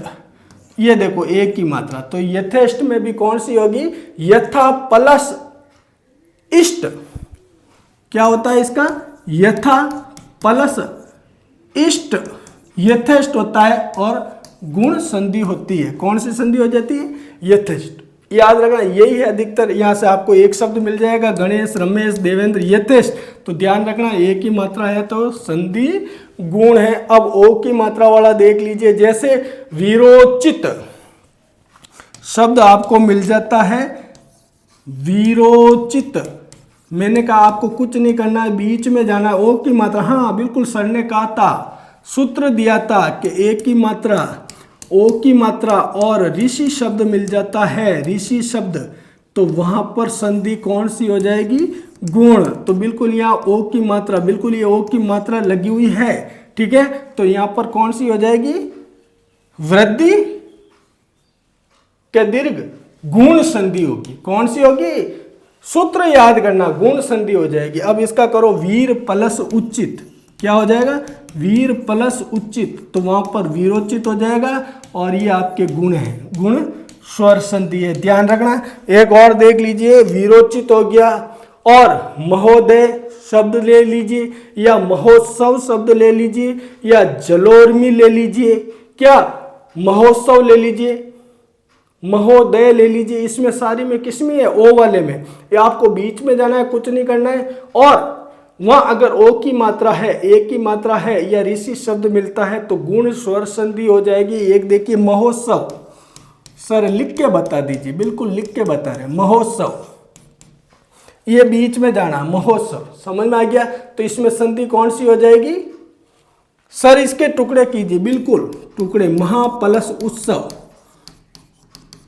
ये देखो ए की मात्रा, तो यथेष्ट में भी कौन सी होगी? यथा प्लस इष्ट। क्या होता है इसका? यथा प्लस इष्ट, यथेष्ट होता है और गुण संधि होती है। कौन सी संधि हो जाती है? यथेष्ट। याद रखना, यही है अधिकतर। यहां से आपको एक शब्द मिल जाएगा, गणेश, रमेश, देवेंद्र, यथेष्ट। तो ध्यान रखना, ए की मात्रा है तो संधि गुण है। अब ओ की मात्रा वाला देख लीजिए, जैसे वीरोचित शब्द आपको मिल जाता है, वीरोचित। मैंने कहा आपको कुछ नहीं करना है, बीच में जाना है। ओ की मात्रा, हाँ बिल्कुल, सर ने कहा था, सूत्र दिया था कि ए की मात्रा, ओ की मात्रा और ऋषि शब्द मिल जाता है, ऋषि शब्द, तो वहां पर संधि कौन सी हो जाएगी? गुण। तो बिल्कुल यहाँ ओ की मात्रा, बिल्कुल ये ओ की मात्रा लगी हुई है, ठीक है। तो यहां पर कौन सी हो जाएगी? वृद्धि क्या दीर्घ? गुण संधि होगी। कौन सी होगी? सूत्र याद करना, गुण संधि हो जाएगी। अब इसका करो वीर प्लस उचित, क्या हो जाएगा? वीर प्लस उचित, तो वहां पर वीरोचित हो जाएगा और ये आपके गुण है, गुण स्वर संधि है, ध्यान रखना। एक और देख लीजिए, वीरोचित हो गया, और महोदय शब्द ले लीजिए, या महोत्सव शब्द ले लीजिए, या जलोर्मी ले लीजिए, क्या महोत्सव ले लीजिए, महोदय ले लीजिए। इसमें सारी में किसमें है? ओ वाले में। ये आपको बीच में जाना है, कुछ नहीं करना है। और वहां अगर ओ की मात्रा है, ए की मात्रा है या ऋषि शब्द मिलता है तो गुण स्वर संधि हो जाएगी। एक देखिए महोत्सव, सर लिख के बता दीजिए, बिल्कुल लिख के बता रहे, महोत्सव, ये बीच में जाना, महोत्सव, समझ में आ गया। तो इसमें संधि कौन सी हो जाएगी? सर इसके टुकड़े कीजिए, बिल्कुल टुकड़े, महा प्लस उत्सव,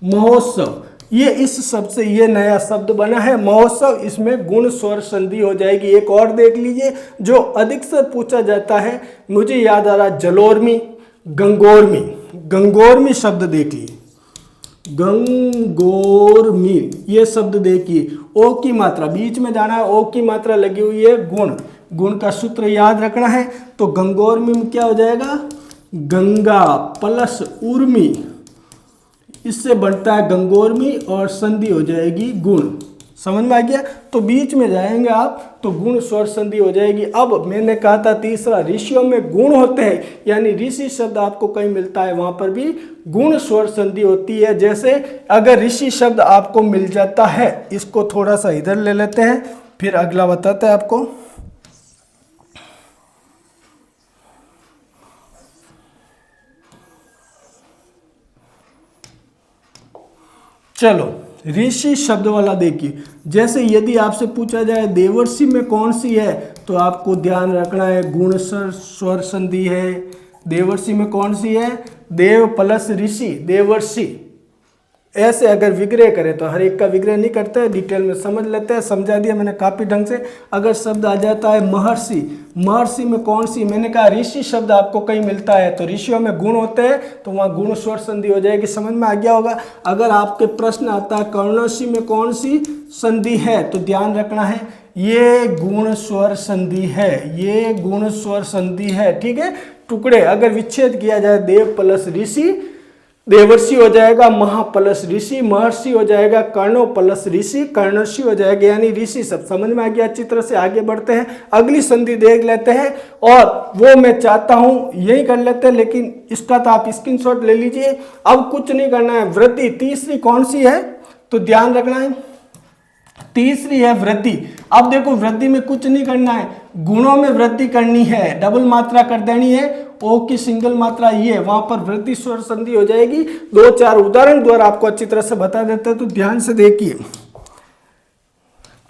महोत्सव। ये इस शब्द से ये नया शब्द बना है महोत्सव, इसमें गुण स्वर संधि हो जाएगी। एक और देख लीजिए जो अधिक से पूछा जाता है, मुझे याद आ रहा, जलोर्मी, गंगोर्मी, गंगोर्मी शब्द देखिए, गंगोर्मी, ये शब्द देखिए। ओ की मात्रा बीच में जाना है, ओ की मात्रा लगी हुई है, गुण, गुण का सूत्र याद रखना है। तो गंगोर्मी में क्या हो जाएगा? गंगा प्लस उर्मी, इससे बनता है गंगोर्मी और संधि हो जाएगी गुण। समझ में आ गया? तो बीच में जाएंगे आप तो गुण स्वर संधि हो जाएगी। अब मैंने कहा था तीसरा, ऋषियों में गुण होते हैं, यानी ऋषि शब्द आपको कहीं मिलता है वहां पर भी गुण स्वर संधि होती है। जैसे अगर ऋषि शब्द आपको मिल जाता है, इसको थोड़ा सा इधर ले लेते हैं, फिर अगला बताते हैं आपको। चलो ऋषि शब्द वाला देखिए, जैसे यदि आपसे पूछा जाए देवर्षि में कौन सी है, तो आपको ध्यान रखना है गुण स्वर संधि है। देवर्षि में कौन सी है? देव प्लस ऋषि, देवर्षि। ऐसे अगर विग्रह करें तो हर एक का विग्रह नहीं करते हैं, डिटेल में समझ लेते हैं, समझा दिया मैंने काफी ढंग से। अगर शब्द आ जाता है महर्षि, महर्षि में कौन सी? मैंने कहा ऋषि शब्द आपको कहीं मिलता है तो ऋषियों में गुण होते हैं तो वहाँ गुण स्वर संधि हो जाएगी। समझ में आ गया होगा। अगर आपके प्रश्न आता है कर्णशी में कौन सी संधि है, तो ध्यान रखना है ये गुण स्वर संधि है, ये गुण स्वर संधि है, ठीक है। टुकड़े अगर विच्छेद किया जाए, देव प्लस ऋषि, देवर्षि हो जाएगा, महा प्लस ऋषि, महर्षि हो जाएगा, कर्णो प्लस ऋषि, कर्णर्षि हो जाएगा, यानी ऋषि सब। समझ में आ गया? अच्छी तरह से आगे बढ़ते हैं, अगली संधि देख लेते हैं। और वो मैं चाहता हूं यही कर लेते हैं, लेकिन इसका तो आप स्क्रीनशॉट ले लीजिए। अब कुछ नहीं करना है। वृद्धि तीसरी कौन सी है? तो ध्यान रखना है तीसरी है वृद्धि। अब देखो वृद्धि में कुछ नहीं करना है, गुणों में वृद्धि करनी है, डबल मात्रा कर देनी है, ओ की सिंगल मात्रा ये, वहां पर वृद्धि स्वर संधि हो जाएगी। 2-4 उदाहरण द्वारा आपको अच्छी तरह से बता देते हैं, तो ध्यान से देखिए।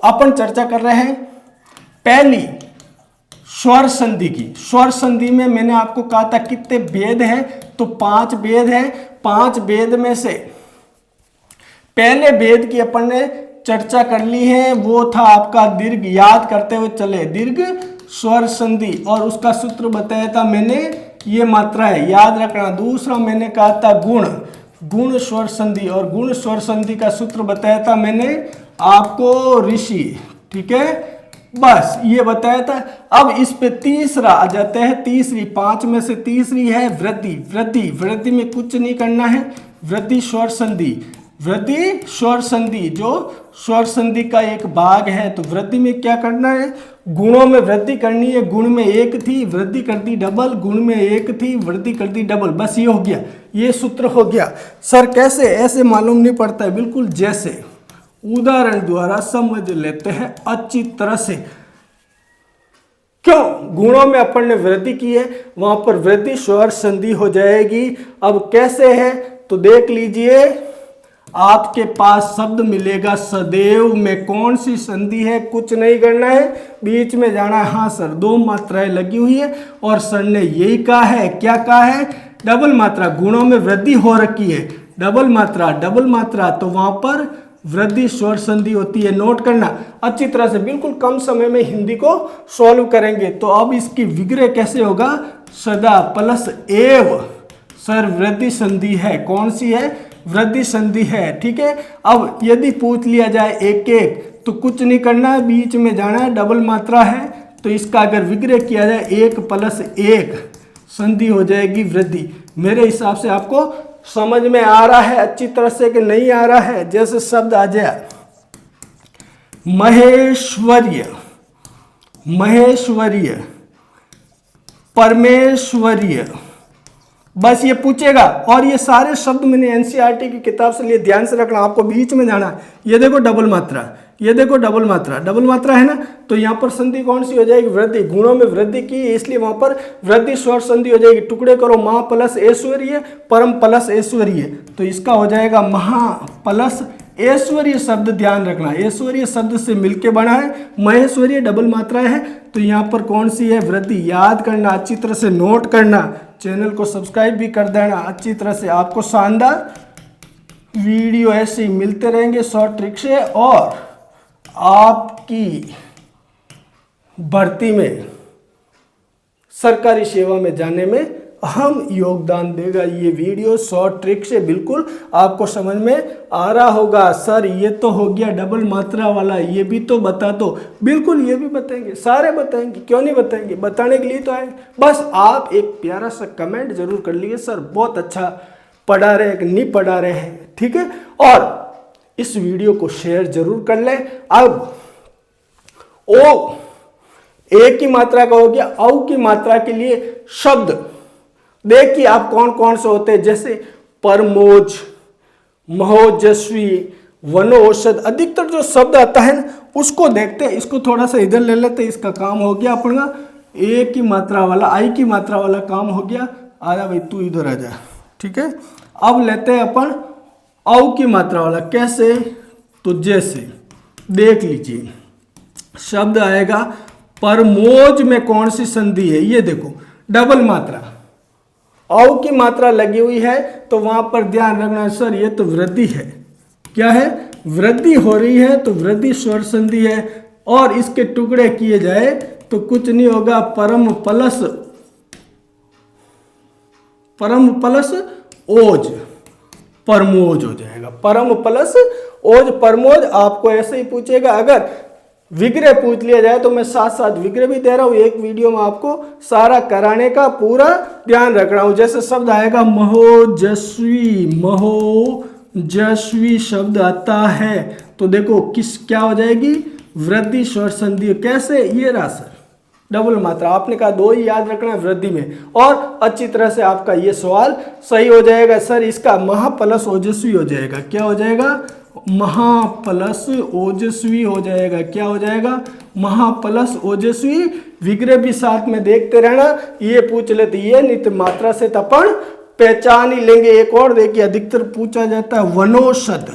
अपन चर्चा कर रहे हैं पहली स्वर संधि की। स्वर संधि में मैंने आपको कहा था कितने भेद हैं, तो 5 भेद हैं। 5 भेद में से पहले भेद की अपन ने चर्चा कर ली है, वो था आपका दीर्घ। याद करते हुए चले, दीर्घ स्वर संधि, और उसका सूत्र बताया था मैंने, ये मात्रा है, याद रखना। दूसरा मैंने कहा था गुण, गुण स्वर संधि, और गुण स्वर संधि का सूत्र बताया था मैंने आपको ऋषि, ठीक है, बस ये बताया था। अब इस पे तीसरा आ जाता है, तीसरी 5 में से तीसरी है वृद्धि। वृद्धि, वृद्धि में कुछ नहीं करना है, वृद्धि स्वर संधि, वृद्धि स्वर संधि जो स्वर संधि का एक भाग है। तो वृद्धि में क्या करना है, गुणों में वृद्धि करनी है। गुण में 1 थी, वृद्धि कर दी डबल, गुण में 1 थी, वृद्धि कर दी डबल, बस ये हो गया, ये सूत्र हो गया। सर कैसे, ऐसे मालूम नहीं पड़ता है, बिल्कुल जैसे उदाहरण द्वारा समझ लेते हैं अच्छी तरह से। क्यों, गुणों में अपन ने वृद्धि की है, वहां पर वृद्धि स्वर संधि हो जाएगी। अब कैसे है, तो देख लीजिए, आपके पास शब्द मिलेगा सदैव में, कौन सी संधि है, कुछ नहीं करना है, बीच में जाना है। हाँ सर 2 मात्राएं लगी हुई है, और सर ने यही कहा है, क्या कहा है, डबल मात्रा। गुणों में वृद्धि हो रखी है, डबल मात्रा, डबल मात्रा, तो वहां पर वृद्धि स्वर संधि होती है। नोट करना अच्छी तरह से, बिल्कुल कम समय में हिंदी को सॉल्व करेंगे। तो अब इसकी विग्रह कैसे होगा, सदा प्लस एव, सर वृद्धि संधि है, कौन सी है, वृद्धि संधि है, ठीक है। अब यदि पूछ लिया जाए एक एक, तो कुछ नहीं करना है, बीच में जाना है, डबल मात्रा है, तो इसका अगर विग्रह किया जाए 1 + 1 संधि हो जाएगी वृद्धि। मेरे हिसाब से आपको समझ में आ रहा है अच्छी तरह से कि नहीं आ रहा है। जैसे शब्द आ जाए महेश्वर्य, महेश्वर्य, परमेश्वर्य, बस ये पूछेगा। और ये सारे शब्द मैंने एनसीईआरटी की किताब से लिए, ध्यान से रखना, आपको बीच में जाना है। ये देखो डबल मात्रा, ये देखो डबल मात्रा, डबल मात्रा है ना, तो यहाँ पर संधि कौन सी हो जाएगी, वृद्धि। गुणों में वृद्धि की, इसलिए वहां पर वृद्धि स्वर संधि हो जाएगी। टुकड़े करो, महा प्लस ऐश्वर्य, परम प्लस ऐश्वर्य, तो इसका हो जाएगा महा प्लस ऐश्वर्य। शब्द ध्यान रखना, ऐश्वर्य शब्द से मिलके बना है, महेश्वर्य डबल मात्रा है, तो यहाँ पर कौन सी है, वृद्धि। याद करना, अच्छी तरह से नोट करना, चैनल को सब्सक्राइब भी कर देना अच्छी तरह से। आपको शानदार वीडियो ऐसे ही मिलते रहेंगे शॉर्ट ट्रिक से, और आपकी भर्ती में, सरकारी सेवा में जाने में अहम योगदान देगा ये वीडियो। शॉर्ट ट्रिक से बिल्कुल आपको समझ में आ रहा होगा। सर ये तो हो गया डबल मात्रा वाला, ये भी तो बता दो, बिल्कुल ये भी बताएंगे, सारे बताएंगे, क्यों नहीं बताएंगे, बताने के लिए तो आए। बस आप एक प्यारा सा कमेंट जरूर कर लीजिए, सर बहुत अच्छा पढ़ा रहे हैं कि नहीं पढ़ा रहे हैं, ठीक है। और इस वीडियो को शेयर जरूर कर लें। अब ओ ए की मात्रा का हो गया, औ की मात्रा के लिए शब्द देखिए आप कौन कौन से होते हैं, जैसे परमोज, महोजस्वी, वनौषध, अधिकतर जो शब्द आता है ना उसको देखते हैं। इसको थोड़ा सा इधर ले लेते हैं, इसका काम हो गया अपना ए की मात्रा वाला, आई की मात्रा वाला काम हो गया। आजा भाई तू इधर आ जा, ठीक है। अब लेते हैं अपन औ की मात्रा वाला, कैसे, तो जैसे देख लीजिए शब्द आएगा परमोज में कौन सी संधि है, ये देखो डबल मात्रा, औ की मात्रा लगी हुई है, तो वहां पर ध्यान रखना सर ये तो वृद्धि है, क्या है, वृद्धि हो रही है, तो वृद्धि स्वर संधि है। और इसके टुकड़े किए जाए तो कुछ नहीं होगा, परम प्लस ओज, परमोज हो जाएगा, परम प्लस ओज, परमोज। आपको ऐसे ही पूछेगा, अगर विग्रह पूछ लिया जाए तो मैं साथ साथ विग्रह भी दे रहा हूं, एक वीडियो में आपको सारा कराने का पूरा ध्यान रख रहा हूं। जैसे शब्द आएगा महोजस्वी, महोजस्वी शब्द आता है, तो देखो किस क्या हो जाएगी, वृद्धि स्वर संधि। कैसे, ये रहा सर डबल मात्रा, आपने कहा 2 ही याद रखना है वृद्धि में, और अच्छी तरह से आपका ये सवाल सही हो जाएगा। सर इसका महा प्लस ओजस्वी हो जाएगा, क्या हो जाएगा, महा प्लस ओजस्वी हो जाएगा। क्या हो जाएगा? महा प्लस ओजस्वी। विग्रह भी साथ में देखते रहना, ये पूछ लेते ये नहीं तो मात्रा से तो अपन पहचान ही लेंगे। एक और देखिए अधिकतर पूछा जाता है वनौषध।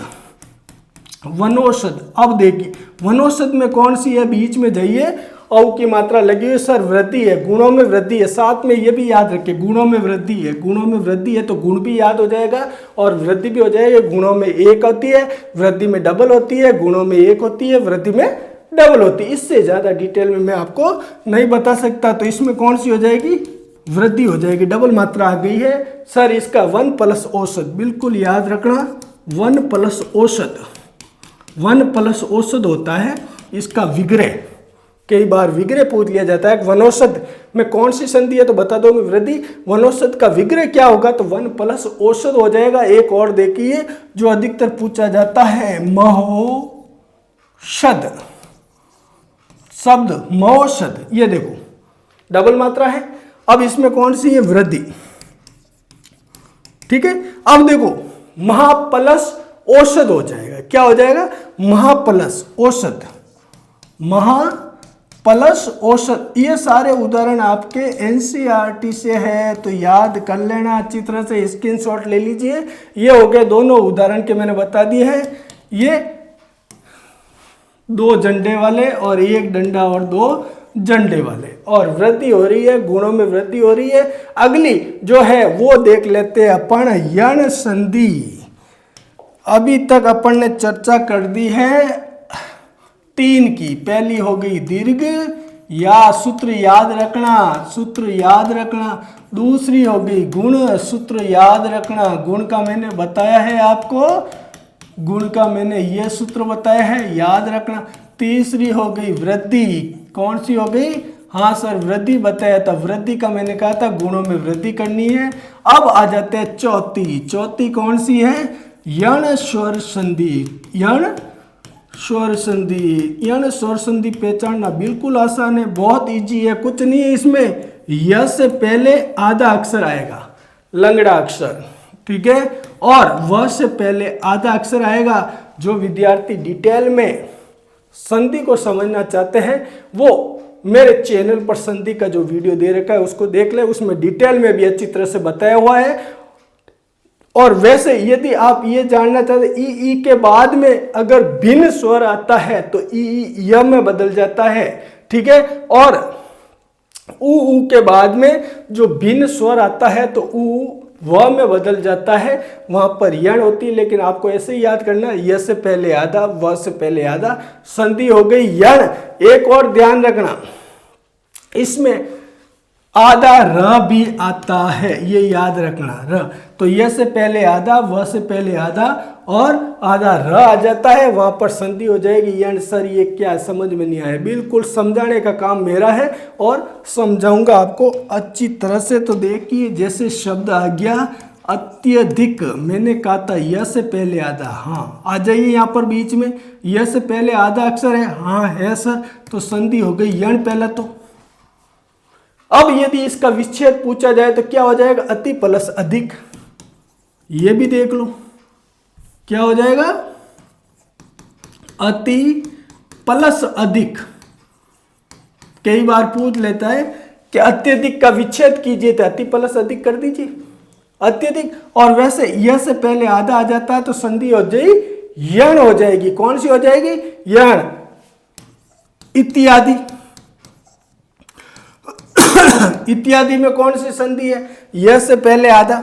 वनौषध, अब देखिए वनौषध में कौन सी है, बीच में जाइए, औ की मात्रा लगी हुई सर, वृद्धि है, गुणों में वृद्धि है। साथ में ये भी याद रखिए गुणों में वृद्धि है, गुणों में वृद्धि है तो गुण भी याद हो जाएगा और वृद्धि भी हो जाएगी। गुणों में एक होती है, वृद्धि में डबल होती है, गुणों में एक होती है, वृद्धि में डबल होती है। इससे ज्यादा डिटेल में मैं आपको नहीं बता सकता। तो इसमें कौन सी हो जाएगी? वृद्धि हो जाएगी, डबल मात्रा आ गई है सर। इसका 1 प्लस औसत, बिल्कुल याद रखना 1 प्लस औसत, 1 प्लस औसत होता है इसका विग्रह। कई बार विग्रह पूछ लिया जाता है वनौषध में कौन सी संधि है तो बता दोगे वृद्धि। वनौषध का विग्रह क्या होगा तो 1 प्लस औसत हो जाएगा। एक और देखिए जो अधिकतर पूछा जाता है महौषध शब्द, महौषध, ये देखो डबल मात्रा है। अब इसमें कौन सी है? वृद्धि। ठीक है, अब देखो महा प्लस औसत हो जाएगा। क्या हो जाएगा? महा प्लस औसत, महा प्लस औसत। ये सारे उदाहरण आपके एनसीईआरटी से है तो याद कर लेना, अच्छी तरह से स्क्रीनशॉट ले लीजिए। ये हो गए दोनों उदाहरण के मैंने बता दिए हैं। ये 2 झंडे वाले और 1 डंडा और 2 झंडे वाले, और वृद्धि हो रही है, गुणों में वृद्धि हो रही है। अगली जो है वो देख लेते हैं अपन, यण संधि। अभी तक अपन ने चर्चा कर दी है 3 की। पहली हो गई दीर्घ, या सूत्र याद रखना, सूत्र याद रखना। दूसरी हो गई गुण, सूत्र याद रखना, गुण का मैंने बताया है आपको, गुण का मैंने ये सूत्र बताया है, याद रखना। तीसरी हो गई वृद्धि, कौन सी हो गई? हाँ सर वृद्धि बताया था, वृद्धि का मैंने कहा था गुणों में वृद्धि करनी है। अब आ जाते हैं चौथी, चौथी कौन सी है? यण स्वर संधि। यण स्वर संधि, यण स्वर संधि पहचानना बिल्कुल आसान है, बहुत इजी है, कुछ नहीं है इसमें। य से पहले आधा अक्षर आएगा, लंगड़ा अक्षर, ठीक है, और व से पहले आधा अक्षर आएगा। जो विद्यार्थी डिटेल में संधि को समझना चाहते हैं वो मेरे चैनल पर संधि का जो वीडियो दे रखा है उसको देख ले, उसमें डिटेल में भी अच्छी तरह से बताया हुआ है। और वैसे यदि आप ये जानना चाहते ई के बाद में अगर भिन्न स्वर आता है तो ई य में बदल जाता है, ठीक है, और ऊ के बाद में जो भिन्न स्वर आता है तो ऊ व में बदल जाता है, वहां पर यण होती है। लेकिन आपको ऐसे ही याद करना, य से पहले आधा, व से पहले आधा, संधि हो गई यण। एक और ध्यान रखना, इसमें आधा र भी आता है, ये याद रखना, र। तो य से पहले आधा, व से पहले आधा और आधा र आ जाता है, वहां पर संधि हो जाएगी यण। सर ये क्या समझ में नहीं आया? बिल्कुल समझाने का काम मेरा है और समझाऊंगा आपको अच्छी तरह से। तो देखिए जैसे शब्द आ गया अत्यधिक, मैंने कहा था य से पहले आधा, हाँ आ जाइए यहाँ पर बीच में, य से पहले आधा अक्षर है, हाँ है सर, तो संधि हो गई यण पहला। तो अब यदि इसका विच्छेद पूछा जाए तो क्या हो जाएगा? अति प्लस अधिक, ये भी देख लो क्या हो जाएगा? अति प्लस अधिक। कई बार पूछ लेता है कि अत्यधिक का विच्छेद कीजिए तो अति प्लस अधिक कर दीजिए, अत्यधिक। और वैसे यह से पहले आधा आ जाता है तो संधि हो जाएगी यण हो जाएगी। कौन सी हो जाएगी? यण। इत्यादि, इत्यादि में कौन सी संधि है? यह से पहले आधा,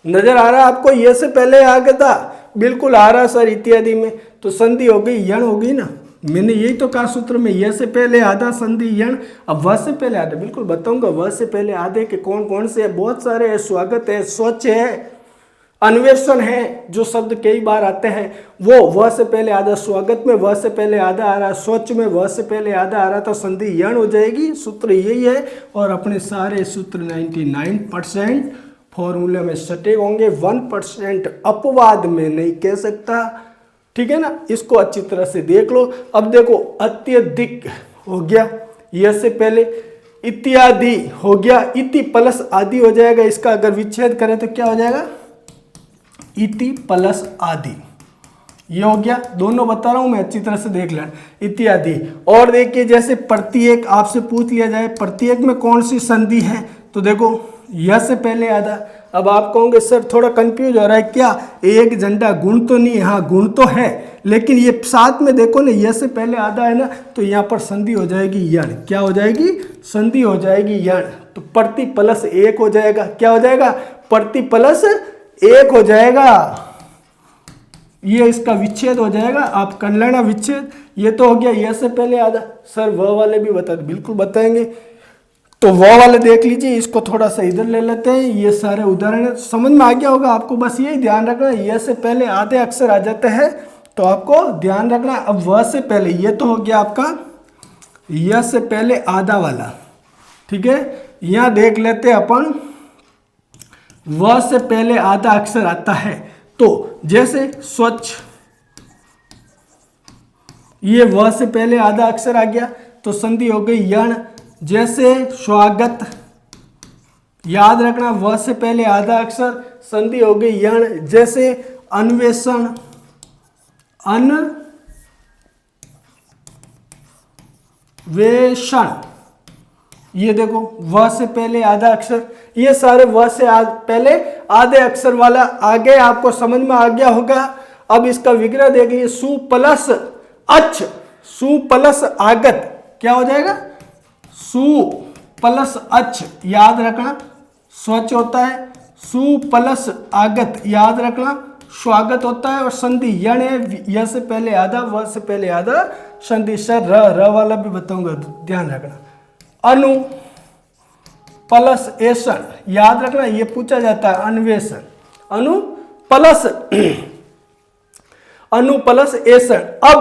नजर आ रहा है आपको? यह से पहले आ गया था, बिल्कुल आ रहा सर इत्यादि में, तो संधि हो गई यण हो गई ना। मैंने यही तो कहा सूत्र में, यह से पहले आधा संधि यण। अब व से पहले आधा बिल्कुल बताऊंगा, व से पहले आधे के कौन कौन से है, बहुत सारे है। स्वागत है, स्वच्छ है, अन्वेषण है, जो शब्द कई बार आते हैं वो व से पहले आधा, स्वागत में व से पहले आधा आ रहा, स्वच्छ में व से पहले आधा आ रहा, तो संधि यण हो जाएगी। सूत्र यही है और अपने सारे सूत्र 99% फॉर्मूले में सटीक होंगे, 1% अपवाद में नहीं कह सकता, ठीक है ना। इसको अच्छी तरह से देख लो। अब देखो अत्यधिक हो गया यह से पहले, इत्यादि हो गया, इति प्लस आदि हो जाएगा। इसका अगर विच्छेद करें तो क्या हो जाएगा? इति प्लस आदि, ये हो गया, दोनों बता रहा हूं मैं, अच्छी तरह से देख लेना, इत्यादि। और देखिए जैसे प्रत्येक आपसे पूछ लिया जाए प्रत्येक में कौन सी संधि है, तो देखो यह से पहले आधा। अब आप कहोगे सर थोड़ा कंफ्यूज हो रहा है क्या, एक झंडा गुण तो नहीं है, हाँ गुण तो है, लेकिन ये साथ में देखो ना, यह से पहले आधा है ना, तो यहाँ पर संधि हो जाएगी यण। क्या हो जाएगी, संधि हो जाएगी यण। तो प्रति प्लस एक हो जाएगा, क्या हो जाएगा, प्रति प्लस एक हो जाएगा, ये इसका विच्छेद हो जाएगा, आप कर लेना विच्छेद। ये तो हो गया यह से पहले आधा। सर वह वाले भी बता, बिल्कुल बताएंगे, तो वह वाले देख लीजिए, इसको थोड़ा सा इधर ले लेते हैं, ये सारे उदाहरण समझ में आ गया होगा आपको। बस यही ध्यान रखना, यह से पहले आधे अक्षर आ जाते हैं, तो आपको ध्यान रखना। अब वह से पहले, ये तो हो गया आपका यह से पहले आधा वाला, ठीक है। यहां देख लेते हैं अपन, वह से पहले आधा अक्षर आता है, तो जैसे स्वच्छ, ये वह से पहले आधा अक्षर आ गया तो संधि हो गई यण। जैसे स्वागत, याद रखना वह से पहले आधा अक्षर, संधि हो गई यण। जैसे अन्वेषण, अन्वेषण, ये देखो वह से पहले आधा अक्षर, ये सारे वह से पहले आधे अक्षर वाला आगे आपको समझ में आ गया होगा। अब इसका विग्रह देख लीजिए, सु प्लस अच्छ, सु प्लस आगत, क्या हो जाएगा, सु प्लस अच्छ, याद रखना स्वच्छ होता है, सु प्लस आगत, याद रखना स्वागत होता है, और संधि यण है, यह से पहले आधा वह से पहले आधा संधि। सर र वाला भी बताऊंगा, ध्यान रखना। अनु प्लस एषण, याद रखना ये पूछा जाता है, अन्वेषण, अनु प्लस एषण। अब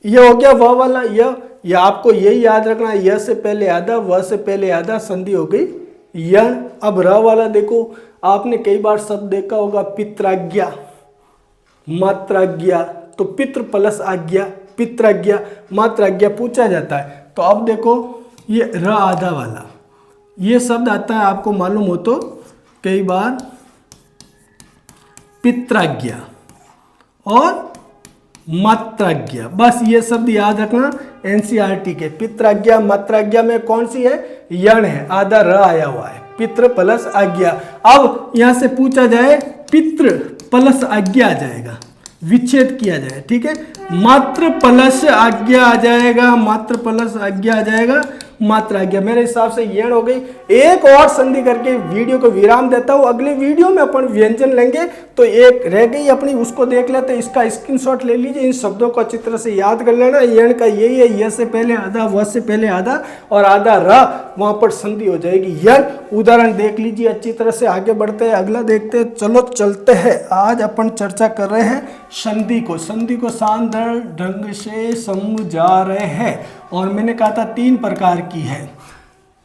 ये हो गया वह वाला, यह आपको यही याद रखना, यह से पहले आधा वह से पहले आधा, संधि हो गई यण। अब र वाला देखो, आपने कई बार शब्द देखा होगा पित्राज्ञा, मात्राज्ञा, तो पितृ प्लस आज्ञा, पित्राज्ञा, मात्राज्ञा पूछा जाता है। तो अब देखो ये र आधा वाला, ये शब्द आता है, आपको मालूम हो तो कई बार, पित्राज्ञा और मात्राज्ञा, बस ये शब्द याद रखना एनसीईआरटी के। पित्राज्ञा मात्राज्ञा में कौन सी है, यण है, आधा र आया हुआ है, पितृ प्लस आज्ञा। अब यहां से पूछा जाए पितृ प्लस आज्ञा आ जाएगा, विच्छेद किया जाए, ठीक है, मात्र प्लस आज्ञा आ जाएगा, मात्र प्लस आज्ञा आ जाएगा, मात्र आज्ञा। मेरे हिसाब से यण हो गई। एक और संधि करके वीडियो को विराम देता हूं, अगले वीडियो में अपन व्यंजन लेंगे, तो एक रह गई अपनी, उसको देख लेते। इसका स्क्रीनशॉट ले लीजिए, इन शब्दों को अच्छी तरह से याद कर लेना। यण का यही है, यह से पहले आधा वह से पहले आधा और आधा र, वहां पर संधि हो जाएगी यण। उदाहरण देख लीजिए अच्छी तरह से। आगे बढ़ते हैं, अगला देखते हैं, चलो चलते हैं। आज अपन चर्चा कर रहे हैं संधि को, संधि को शानदार ढंग से समझा रहे हैं, और मैंने कहा था 3 प्रकार की है,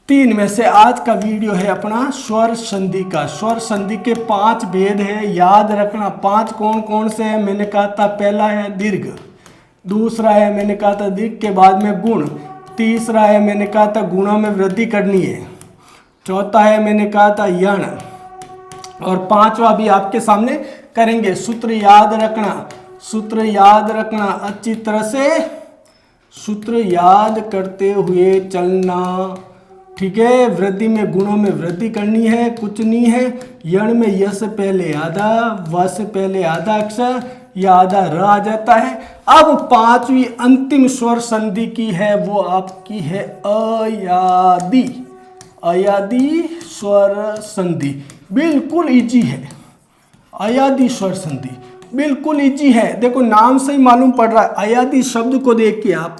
3 में से आज का वीडियो है अपना स्वर संधि का। स्वर संधि के 5 भेद है, याद रखना। 5 कौन कौन से है, मैंने कहा था पहला है दीर्घ, दूसरा है मैंने कहा था दीर्घ के बाद में गुण, तीसरा है मैंने कहा था गुणों में वृद्धि करनी है, चौथा है मैंने कहा था यण, और 5वां भी आपके सामने करेंगे। सूत्र याद रखना, सूत्र याद रखना अच्छी तरह से, सूत्र याद करते हुए चलना, ठीक है। वृद्धि में गुणों में वृद्धि करनी है, कुछ नहीं है। यण में य से पहले आधा, व से पहले आधा अक्षर, या आधा र आ जाता है। अब 5वीं अंतिम स्वर संधि की है, वो आपकी है अयादि, अयादि स्वर संधि। बिल्कुल इजी है, अयादि स्वर संधि बिल्कुल इजी है। देखो नाम से ही मालूम पड़ रहा है, अयादि शब्द को देख के आप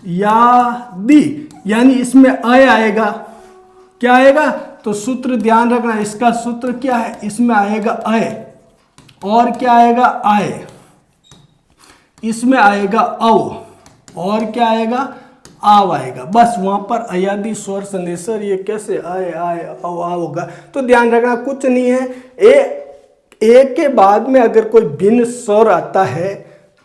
अयादि, यानी इसमें अय आएगा, क्या आएगा, तो सूत्र ध्यान रखना, इसका सूत्र क्या है, इसमें आएगा अय, और क्या आएगा आय, इसमें आएगा औ, और क्या आएगा आव आएगा। बस वहां पर अयादि स्वर संधि। सर ये कैसे आय आय औ आ होगा, तो ध्यान रखना कुछ नहीं है। ए के बाद में अगर कोई भिन्न स्वर आता है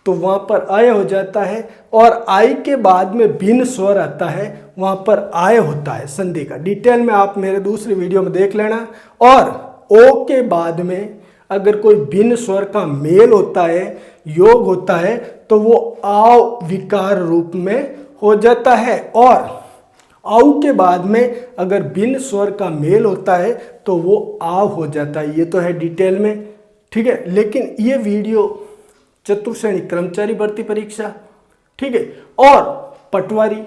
तो वहां पर अय हो जाता है, और आई के बाद में भिन्न स्वर आता है वहां पर आय होता है संधि का। डिटेल में आप मेरे दूसरे वीडियो में देख लेना। और ओ के बाद में अगर कोई भिन्न स्वर का मेल होता है, योग होता है, तो वो आव विकार रूप में हो जाता है। और आउ के बाद में अगर भिन्न स्वर का मेल होता है तो वो आव हो जाता है। ये तो है डिटेल में, ठीक है। लेकिन ये वीडियो चतुर्श्रेणी कर्मचारी भर्ती परीक्षा, ठीक है, और पटवारी,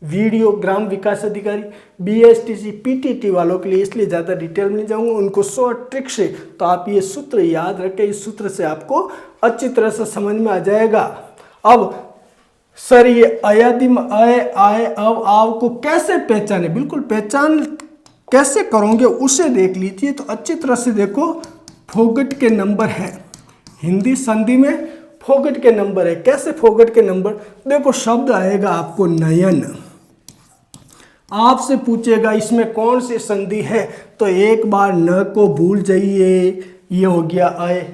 वीडियो ग्राम विकास अधिकारी, बीएसटीसी, पीटीटी वालों के लिए इसलिए ज़्यादा डिटेल में नहीं जाऊंगा, उनको शॉर्ट ट्रिक से। तो आप ये सूत्र याद रखें, इस सूत्र से आपको अच्छी तरह से समझ में आ जाएगा। अब सर ये अयादि में अय आय अव आव को कैसे पहचाने, बिल्कुल पहचान कैसे करोगे उसे देख लीजिए। तो अच्छी तरह से देखो, फोगट के नंबर है, हिंदी संधि में फोगट के नंबर है। कैसे फोगट के नंबर, देखो शब्द आएगा आपको नयन, आपसे पूछेगा इसमें कौन सी संधि है, तो एक बार न को भूल जाइए, ये हो गया अय,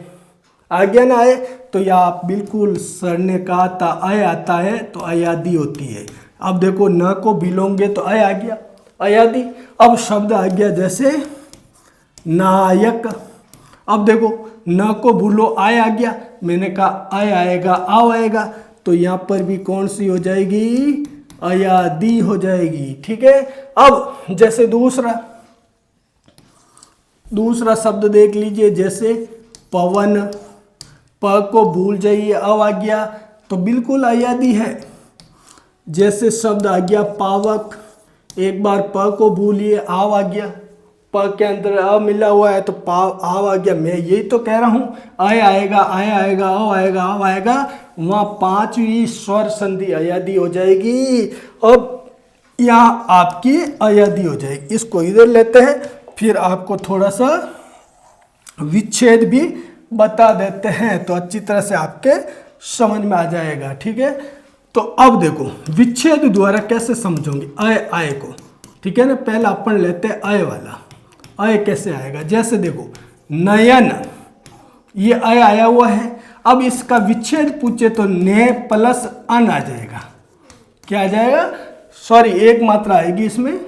आ गया ना अय। तो या आप बिल्कुल सर ने कहा था अय आता है तो अयादि होती है। अब देखो न को भूलोगे तो अय आ गया, अयादि। अब शब्द आ गया जैसे नायक, अब देखो न को भूलो आय आ गया, मैंने कहा अय आएगा आव आएगा, तो यहाँ पर भी कौन सी हो जाएगी, अयादि हो जाएगी, ठीक है। अब जैसे दूसरा शब्द देख लीजिए, जैसे पवन, प को भूल जाइए अव आ गया, तो बिल्कुल अयादि है। जैसे शब्द आ गया पावक, एक बार प को भूलिए आव आ गया, प के अंदर अ मिला हुआ है तो आव आ गया। मैं यही तो कह रहा हूँ, अय आएगा आय आएगा अव आएगा आव आएगा, वहाँ पांचवी स्वर संधि अयादि हो जाएगी। अब यहाँ आपकी अयादि हो जाएगी। इसको इधर लेते हैं, फिर आपको थोड़ा सा विच्छेद भी बता देते हैं, तो अच्छी तरह से आपके समझ में आ जाएगा, ठीक है। तो अब देखो विच्छेद द्वारा कैसे समझोगे अय आय को, ठीक है ना। पहला अपन लेते हैं अय वाला, अय कैसे आएगा, जैसे देखो नयन, ये अय आया हुआ है। अब इसका विच्छेद पूछे तो ने प्लस अन आ जाएगा, क्या आ जाएगा, सॉरी एक मात्रा आएगी इसमें,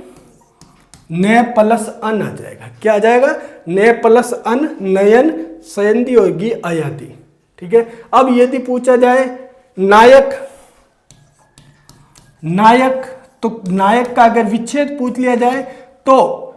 ने प्लस अन आ जाएगा, क्या आ जाएगा, ने प्लस अन, नयन, संधि होगी अयादि, ठीक है। अब यदि पूछा जाए नायक, नायक, तो नायक का अगर विच्छेद पूछ लिया जाए तो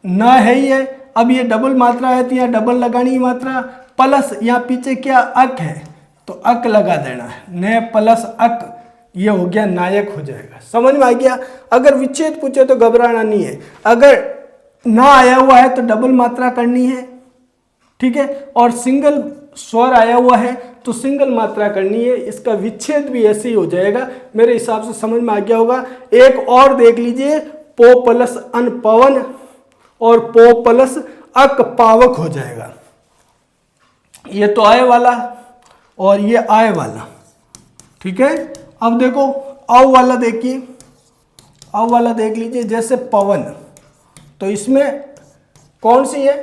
न है ही है, अब ये डबल मात्रा है तो यहाँ डबल लगानी मात्रा, प्लस यहाँ पीछे क्या अक है तो अक लगा देना है, ने प्लस अक, ये हो गया नायक हो जाएगा। समझ में आ गया। अगर विच्छेद पूछे तो घबराना नहीं है, अगर ना आया हुआ है तो डबल मात्रा करनी है, ठीक है, और सिंगल स्वर आया हुआ है तो सिंगल मात्रा करनी है। इसका विच्छेद भी ऐसे ही हो जाएगा, मेरे हिसाब से समझ में आ गया होगा। एक और देख लीजिए, पो प्लस अन पवन और पो प्लस अक पावक हो जाएगा। ये तो आय वाला और ये आय वाला, ठीक है। अब देखो अव वाला देखिए, अव वाला देख लीजिए, जैसे पवन, तो इसमें कौन सी है,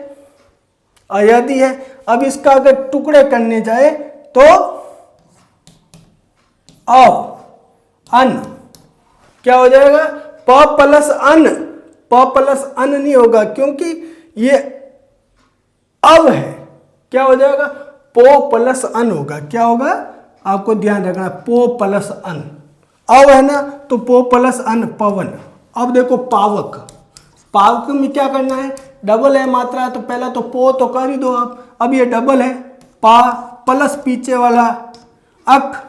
अयादि है। अब इसका अगर टुकड़े करने जाए तो अव अन क्या हो जाएगा, प प्लस अन, प प्लस अन नहीं होगा क्योंकि ये अव है, क्या हो जाएगा, पो प्लस अन होगा, क्या होगा, आपको ध्यान रखना, पो प्लस अन, अव है ना तो पो प्लस अन पवन। अब देखो पावक, पावक में क्या करना है, डबल है मात्रा, तो पहला तो पो तो कर ही दो आप, अब ये डबल है, पा प्लस पीछे वाला अक,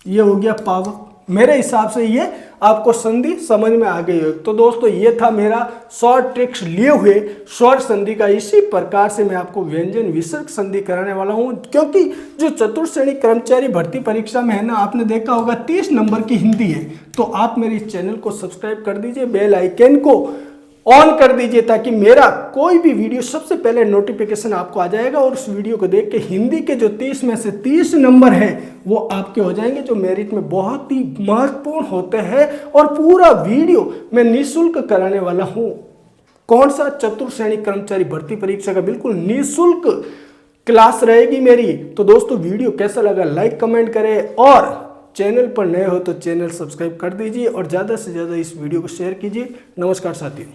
ये हो गया पावक। मेरे हिसाब से ये आपको संधि समझ में आ गई हो। तो दोस्तों ये था मेरा शॉर्ट ट्रिक्स लिए हुए स्वर संधि का। इसी प्रकार से मैं आपको व्यंजन विसर्ग संधि कराने वाला हूं, क्योंकि जो चतुर्श्रेणी कर्मचारी भर्ती परीक्षा में है ना, आपने देखा होगा 30 नंबर की हिंदी है। तो आप मेरे इस चैनल को सब्सक्राइब कर दीजिए, बेल आइकन को ऑन कर दीजिए, ताकि मेरा कोई भी वीडियो सबसे पहले नोटिफिकेशन आपको आ जाएगा। और उस वीडियो को देख के हिंदी के जो 30 में से 30 नंबर है वो आपके हो जाएंगे, जो मेरिट में बहुत ही महत्वपूर्ण होते हैं। और पूरा वीडियो मैं निःशुल्क कराने वाला हूं। कौन सा, चतुर्श्रेणी कर्मचारी भर्ती परीक्षा का बिल्कुल निःशुल्क क्लास रहेगी मेरी। तो दोस्तों वीडियो कैसा लगा लाइक कमेंट करें, और चैनल पर नए हो तो चैनल सब्सक्राइब कर दीजिए, और ज़्यादा से ज़्यादा इस वीडियो को शेयर कीजिए। नमस्कार साथियों।